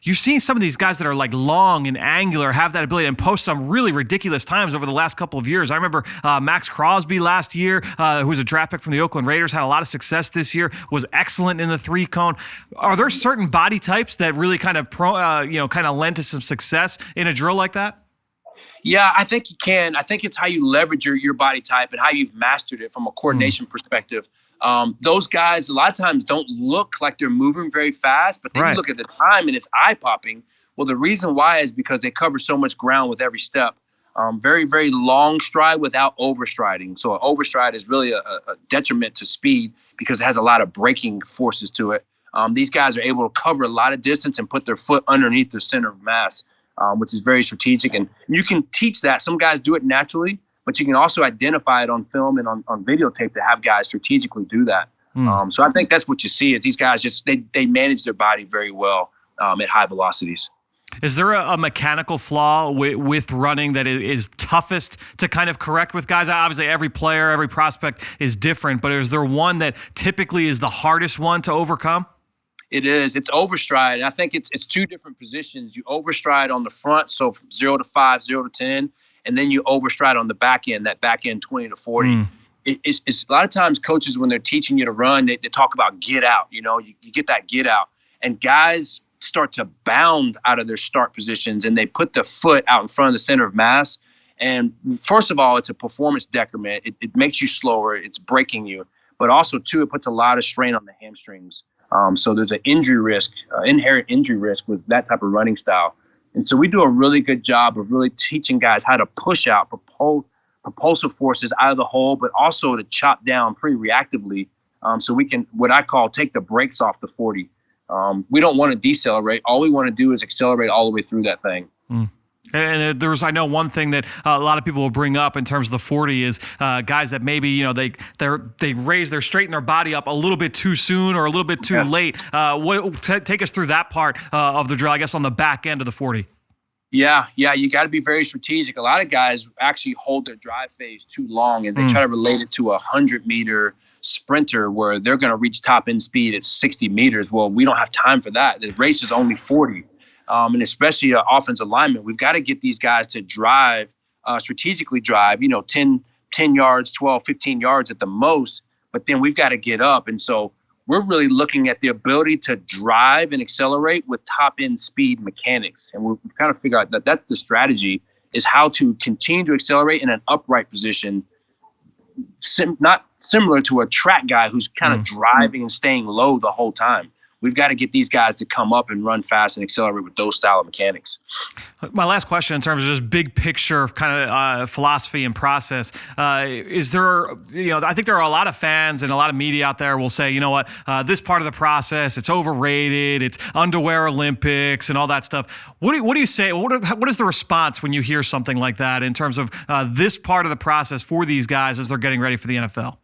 A: You've seen some of these guys that are like long and angular have that ability and post some really ridiculous times over the last couple of years. I remember Max Crosby last year, who was a draft pick from the Oakland Raiders, had a lot of success this year, was excellent in the 3-cone. Are there certain body types that really kind of lend to some success in a drill like that?
E: Yeah, I think you can. I think it's how you leverage your body type and how you've mastered it from a coordination perspective. Those guys a lot of times don't look like they're moving very fast, but then you look at the time and it's eye-popping. Well, the reason why is because they cover so much ground with every step. Very, very long stride without overstriding. So an overstride is really a detriment to speed because it has a lot of braking forces to it. These guys are able to cover a lot of distance and put their foot underneath their center of mass, which is very strategic. And you can teach that. Some guys do it naturally, but you can also identify it on film and on videotape to have guys strategically do that. So I think that's what you see is these guys they manage their body very well at high velocities.
A: Is there a mechanical flaw with running that is toughest to kind of correct with guys? Obviously, every player, every prospect is different, but is there one that typically is the hardest one to overcome?
E: It is. It's overstride. And I think it's two different positions. You overstride on the front, so from 0 to 5, 0 to 10. And then you overstride on the back end, that back end 20 to 40. It's a lot of times coaches, when they're teaching you to run, they talk about get out. You get that get out. And guys start to bound out of their start positions, and they put the foot out in front of the center of mass. And first of all, it's a performance decrement. It makes you slower. It's breaking you. But also, too, it puts a lot of strain on the hamstrings. So there's an injury risk, inherent injury risk with that type of running style. And so we do a really good job of really teaching guys how to push out propulsive forces out of the hole, but also to chop down pretty reactively. So we can, what I call, take the brakes off the 40. We don't want to decelerate. All we want to do is accelerate all the way through that thing.
A: And I know one thing that a lot of people will bring up in terms of the 40 is guys that maybe they straighten their body up a little bit too soon or a little bit too late. Take us through that part of the drill, I guess, on the back end of the 40.
E: Yeah, you got to be very strategic. A lot of guys actually hold their drive phase too long, and they try to relate it to a 100-meter sprinter where they're going to reach top end speed at 60 meters. Well, we don't have time for that. The race is only 40. And especially offensive linemen, we've got to get these guys to drive, strategically drive, 10 yards, 12, 15 yards at the most, but then we've got to get up. And so we're really looking at the ability to drive and accelerate with top end speed mechanics. And we've kind of figured out that that's the strategy, is how to continue to accelerate in an upright position, not similar to a track guy who's kind of driving and staying low the whole time. we've got to get these guys to come up and run fast and accelerate with those style of mechanics.
A: My last question in terms of just big picture kind of philosophy and process, is there, I think there are a lot of fans and a lot of media out there will say, you know what, this part of the process, it's overrated, it's underwear Olympics and all that stuff. What do you say? What is the response when you hear something like that in terms of this part of the process for these guys as they're getting ready for the NFL?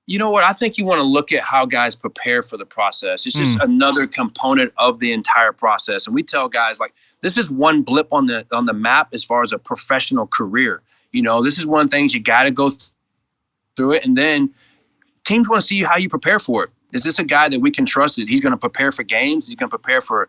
E: You know what? I think you want to look at how guys prepare for the process. It's just another component of the entire process. And we tell guys, like, this is one blip on the map as far as a professional career. This is one of the things you got to go through it. And then teams want to see how you prepare for it. Is this a guy that we can trust that he's going to prepare for games? He's going to prepare for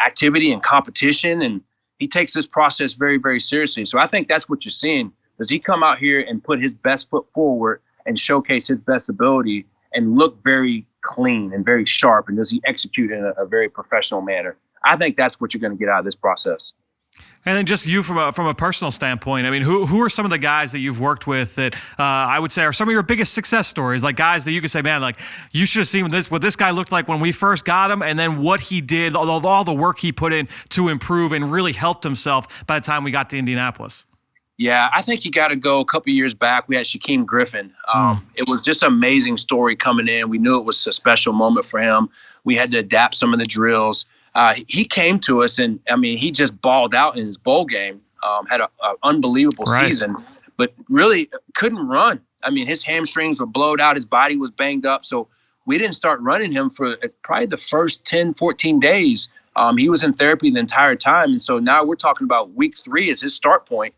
E: activity and competition. And he takes this process very, very seriously. So I think that's what you're seeing. Does he come out here and put his best foot forward and showcase his best ability and look very clean and very sharp? And does he execute in a very professional manner? I think that's what you're going to get out of this process.
A: And then just you from a personal standpoint, I mean, who are some of the guys that you've worked with that I would say are some of your biggest success stories? Like guys that you could say, man, like you should have seen what this guy looked like when we first got him, and then what he did, all the work he put in to improve and really helped himself by the time we got to Indianapolis.
E: Yeah, I think you got to go a couple years back. We had Shaquem Griffin. It was just an amazing story coming in. We knew it was a special moment for him. We had to adapt some of the drills. He came to us, and, I mean, he just balled out in his bowl game, had an unbelievable season, but really couldn't run. I mean, his hamstrings were blowed out. His body was banged up. So we didn't start running him for probably the first 10, 14 days. He was in therapy the entire time. And so now we're talking about week 3 is his start point.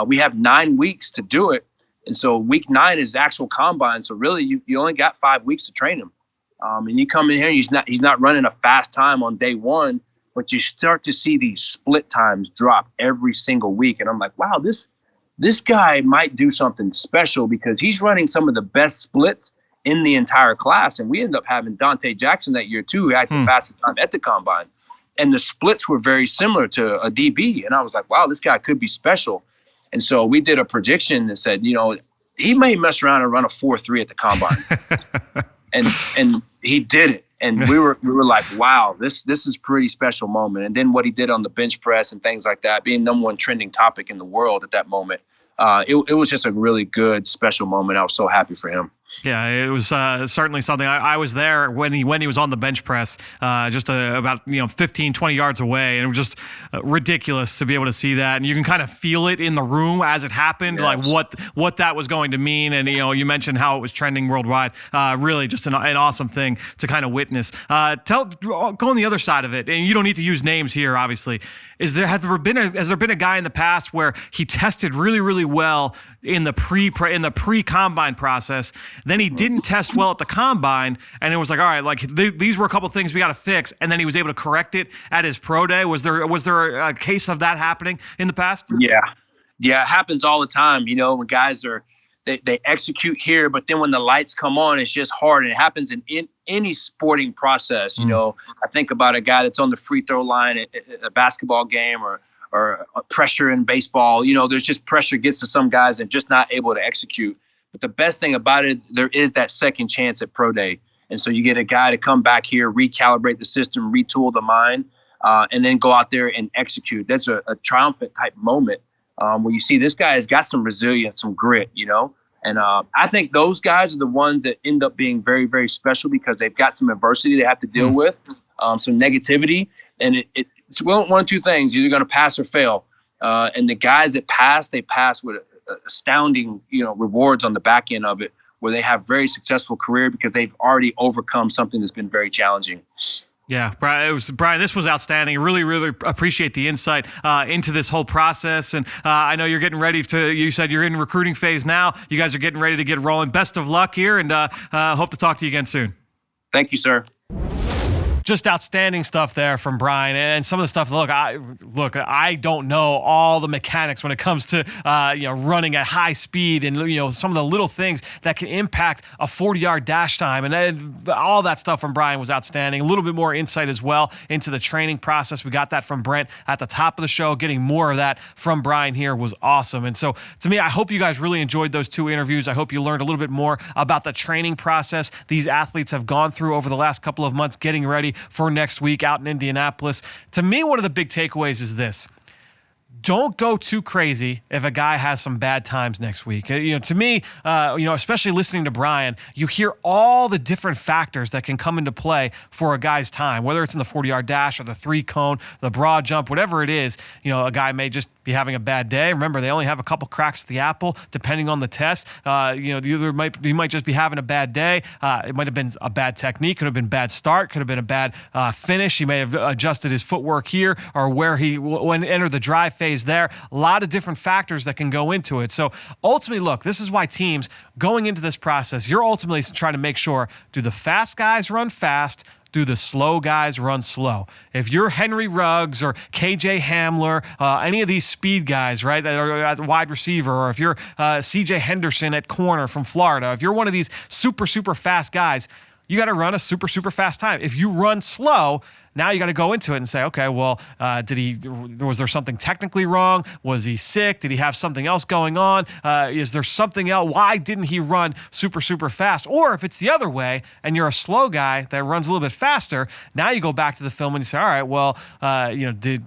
E: We have 9 weeks to do it. And so week 9 is the actual combine. So really you only got 5 weeks to train him. And you come in here, he's not running a fast time on day 1, but you start to see these split times drop every single week. And I'm like, wow, this guy might do something special because he's running some of the best splits in the entire class. And we ended up having Dante Jackson that year too, who had the fastest time at the combine. And the splits were very similar to a DB. And I was like, wow, this guy could be special. And so we did a prediction that said, he may mess around and run a 4.3 at the combine. and he did it. And we were like, wow, this is a pretty special moment. And then what he did on the bench press and things like that, being number 1 trending topic in the world at that moment, it was just a really good, special moment. I was so happy for him.
A: Yeah, it was certainly something. I was there when he was on the bench press, just about 15, 20 yards away, and it was just ridiculous to be able to see that. And you can kind of feel it in the room as it happened, like what that was going to mean. And you mentioned how it was trending worldwide. Really, just an awesome thing to kind of witness. Go on the other side of it, and you don't need to use names here, obviously. Has there been a guy in the past where he tested really, really well in the pre-combine process? Then he didn't test well at the combine, and it was like, all right, like these were a couple things we got to fix, and then he was able to correct it at his pro day. Was there a case of that happening in the past?
E: Yeah, it happens all the time. When guys they execute here, but then when the lights come on, it's just hard, and it happens in any sporting process. I think about a guy that's on the free throw line at a basketball game or pressure in baseball. There's just pressure gets to some guys and just not able to execute. But the best thing about it, there is that second chance at pro day. And so you get a guy to come back here, recalibrate the system, retool the mind, and then go out there and execute. That's a triumphant type moment where you see this guy has got some resilience, some grit, And I think those guys are the ones that end up being very, very special because they've got some adversity they have to deal with, some negativity. And it's one of two things. You're either going to pass or fail. And the guys that pass, they pass with astounding, rewards on the back end of it, where they have very successful career because they've already overcome something that's been very challenging.
A: Yeah, Brian, this was outstanding. Really, really appreciate the insight into this whole process. And I know you're getting ready you said you're in recruiting phase now. You guys are getting ready to get rolling. Best of luck here, and hope to talk to you again soon.
E: Thank you, sir.
A: Just outstanding stuff there from Brian, and some of the stuff. Look, I don't know all the mechanics when it comes to running at high speed, and some of the little things that can impact a 40-yard dash time, and all that stuff from Brian was outstanding. A little bit more insight as well into the training process. We got that from Brent at the top of the show. Getting more of that from Brian here was awesome. And so, to me, I hope you guys really enjoyed those 2 interviews. I hope you learned a little bit more about the training process these athletes have gone through over the last couple of months, getting ready for next week out in Indianapolis. To me, one of the big takeaways is this. Don't go too crazy if a guy has some bad times next week. To me, especially listening to Brian, you hear all the different factors that can come into play for a guy's time, whether it's in the 40-yard dash or the 3-cone, the broad jump, whatever it is. A guy may just be having a bad day. Remember, they only have a couple cracks at the apple, depending on the test. You might just be having a bad day. It might have been a bad technique, could have been bad start, could have been a bad finish. He may have adjusted his footwork here, or where he entered the drive phase there. A lot of different factors that can go into it. So ultimately, look, this is why teams going into this process, you're ultimately trying to make sure, do the fast guys run fast? Do the slow guys run slow? If you're Henry Ruggs or KJ Hamler, any of these speed guys, right, that are at wide receiver, or if you're CJ Henderson at corner from Florida, if you're one of these super, super fast guys, you got to run a super, super fast time. If you run slow, now you got to go into it and say, okay, well, was there something technically wrong? Was he sick? Did he have something else going on? Is there something else? Why didn't he run super, super fast? Or if it's the other way and you're a slow guy that runs a little bit faster, now you go back to the film and you say, all right, well,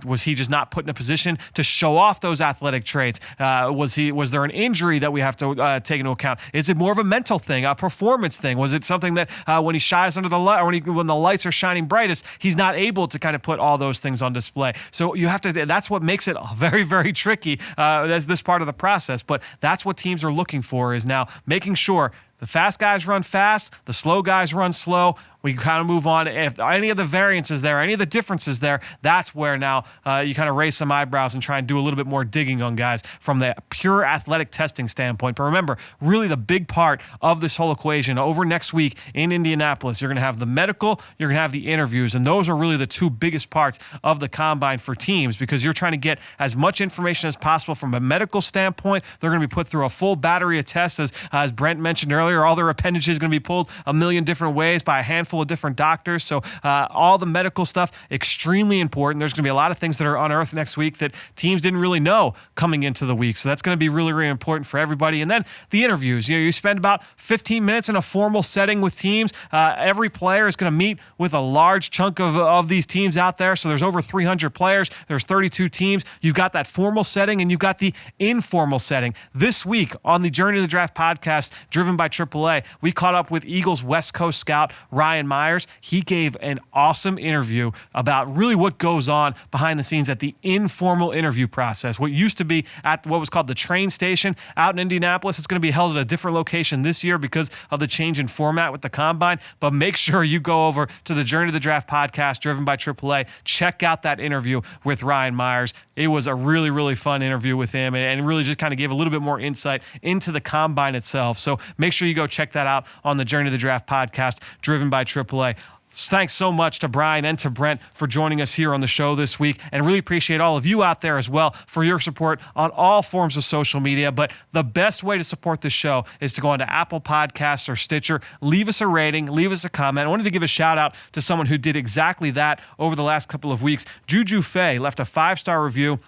A: was he just not put in a position to show off those athletic traits? Was there an injury that we have to take into account? Is it more of a mental thing, a performance thing? Was it something that when he shies under the light, or when the lights are shining brightest, he's not able to kind of put all those things on display? So you have to, that's what makes it very, very tricky, this part of the process. But that's what teams are looking for, is now making sure the fast guys run fast, the slow guys run slow. We kind of move on. If any of the variances there, any of the differences there, that's where now you kind of raise some eyebrows and try and do a little bit more digging on guys from the pure athletic testing standpoint. But remember, really the big part of this whole equation over next week in Indianapolis, you're going to have the medical, you're going to have the interviews, and those are really the 2 biggest parts of the combine for teams, because you're trying to get as much information as possible from a medical standpoint. They're going to be put through a full battery of tests, as Brent mentioned earlier. All their appendages going to be pulled a million different ways by a handful of different doctors. So all the medical stuff, extremely important. There's going to be a lot of things that are unearthed next week that teams didn't really know coming into the week. So that's going to be really, really important for everybody. And then the interviews. You spend about 15 minutes in a formal setting with teams. Every player is going to meet with a large chunk of these teams out there. So there's over 300 players. There's 32 teams. You've got that formal setting, and you've got the informal setting. This week on the Journey to the Draft podcast, driven by AAA, we caught up with Eagles West Coast scout Ryan Myers. He gave an awesome interview about really what goes on behind the scenes at the informal interview process. What used to be at what was called the train station out in Indianapolis, it's going to be held at a different location this year because of the change in format with the combine. But make sure you go over to the Journey to the Draft podcast, driven by AAA. Check out that interview with Ryan Myers. It was a really, really fun interview with him, and really just kind of gave a little bit more insight into the combine itself. So make sure you go check that out on the Journey to the Draft podcast, driven by AAA. Thanks so much to Brian and to Brent for joining us here on the show this week, and really appreciate all of you out there as well for your support on all forms of social media. But the best way to support this show is to go onto Apple Podcasts or Stitcher, leave us a rating, leave us a comment. I wanted to give a shout out to someone who did exactly that over the last couple of weeks. Juju Fay left a 5-star review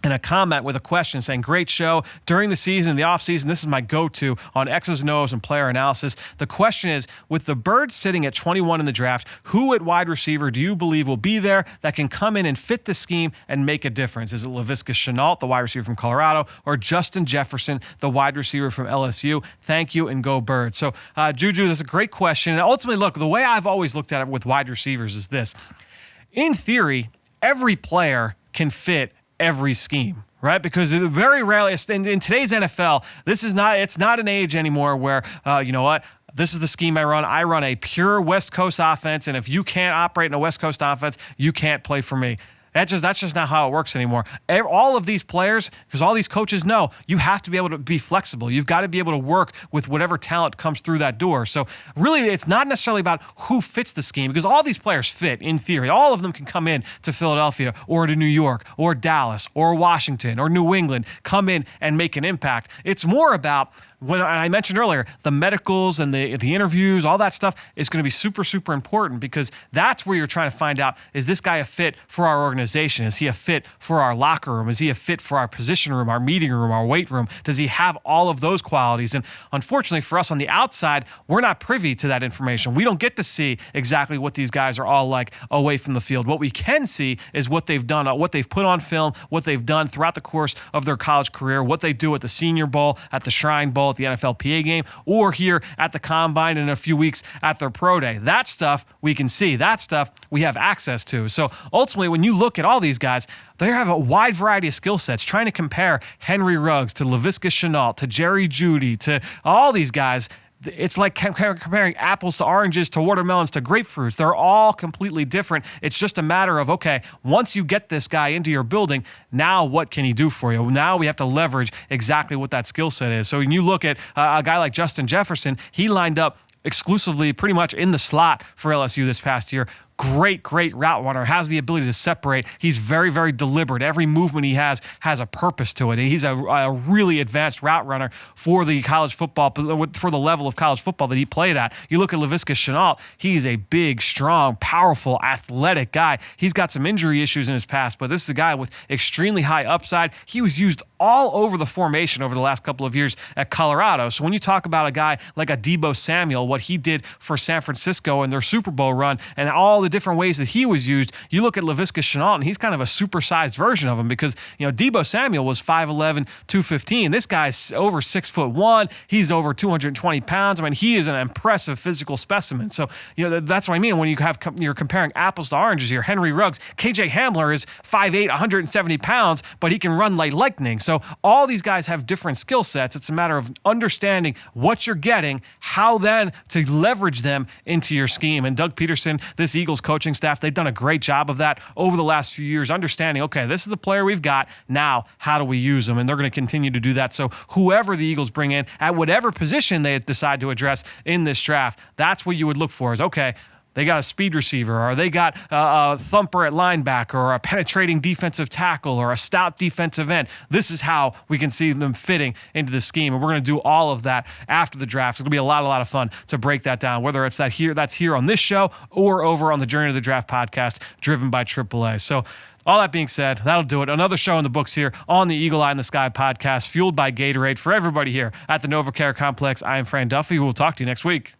A: and a comment with a question saying, great show during the season, the offseason. This is my go-to on X's and O's and player analysis. The question is, with the Birds sitting at 21 in the draft, who at wide receiver do you believe will be there that can come in and fit the scheme and make a difference? Is it Laviska Shenault, the wide receiver from Colorado, or Justin Jefferson, the wide receiver from LSU? Thank you, and go Birds. So, Juju, that's a great question. And ultimately, look, the way I've always looked at it with wide receivers is this. In theory, every player can fit every scheme, right? Because very rarely, in today's NFL, it's not an age anymore where, you know what, this is the scheme I run. I run a pure West Coast offense, and if you can't operate in a West Coast offense, you can't play for me. That's just not how it works anymore. All of these players, because all these coaches know, you have to be able to be flexible. You've got to be able to work with whatever talent comes through that door. So really, it's not necessarily about who fits the scheme, because all these players fit in theory. All of them can come in to Philadelphia or to New York or Dallas or Washington or New England, come in and make an impact. It's more about, when I mentioned earlier, the medicals and the interviews, all that stuff is going to be super, super important, because that's where you're trying to find out, is this guy a fit for our organization? Is he a fit for our locker room? Is he a fit for our position room, our meeting room, our weight room? Does he have all of those qualities? And unfortunately for us on the outside, we're not privy to that information. We don't get to see exactly what these guys are all like away from the field. What we can see is what they've done, what they've put on film, what they've done throughout the course of their college career, what they do at the Senior Bowl, at the Shrine Bowl, at the NFLPA game, or here at the Combine in a few weeks at their Pro Day. That stuff we can see. That stuff we have access to. So ultimately, when you look at all these guys, they have a wide variety of skill sets. Trying to compare Henry Ruggs to Laviska Shenault to Jerry Jeudy to all these guys, it's like comparing apples to oranges to watermelons to grapefruits. They're all completely different. It's just a matter of, okay, once you get this guy into your building, now what can he do for you? Now we have to leverage exactly what that skill set is. So when you look at a guy like Justin Jefferson, he lined up exclusively pretty much in the slot for LSU this past year. Great route runner, has the ability to separate. He's very, very deliberate. Every movement he has a purpose to it. He's a really advanced route runner for the college football, for the level of college football that he played at. You look at Laviska Shenault, he's a big, strong, powerful, athletic guy. He's got some injury issues in his past, but this is a guy with extremely high upside. He was used all over the formation over the last couple of years at Colorado. So when you talk about a guy like a Deebo Samuel, what he did for San Francisco in their Super Bowl run, and all the different ways that he was used, you look at Laviska Shenault, and he's kind of a supersized version of him, because Deebo Samuel was 5'11", 215. This guy's over 6'1". He's over 220 pounds. I mean, he is an impressive physical specimen. So that's what I mean when you're comparing apples to oranges here. Henry Ruggs, KJ Hamler is 5'8", 170 pounds, but he can run like lightning. So all these guys have different skill sets. It's a matter of understanding what you're getting, how then to leverage them into your scheme. And Doug Peterson, this Eagles coaching staff, they've done a great job of that over the last few years, understanding, okay, this is the player we've got. Now, how do we use them? And they're going to continue to do that. So whoever the Eagles bring in, at whatever position they decide to address in this draft, that's what you would look for is, okay, they got a speed receiver, or they got a thumper at linebacker, or a penetrating defensive tackle, or a stout defensive end. This is how we can see them fitting into the scheme, and we're going to do all of that after the draft. It's going to be a lot of fun to break that down, whether it's that's here on this show or over on the Journey to the Draft podcast, driven by AAA. So all that being said, that'll do it. Another show in the books here on the Eagle Eye in the Sky podcast, fueled by Gatorade. For everybody here at the NovaCare Complex, I am Fran Duffy. We'll talk to you next week.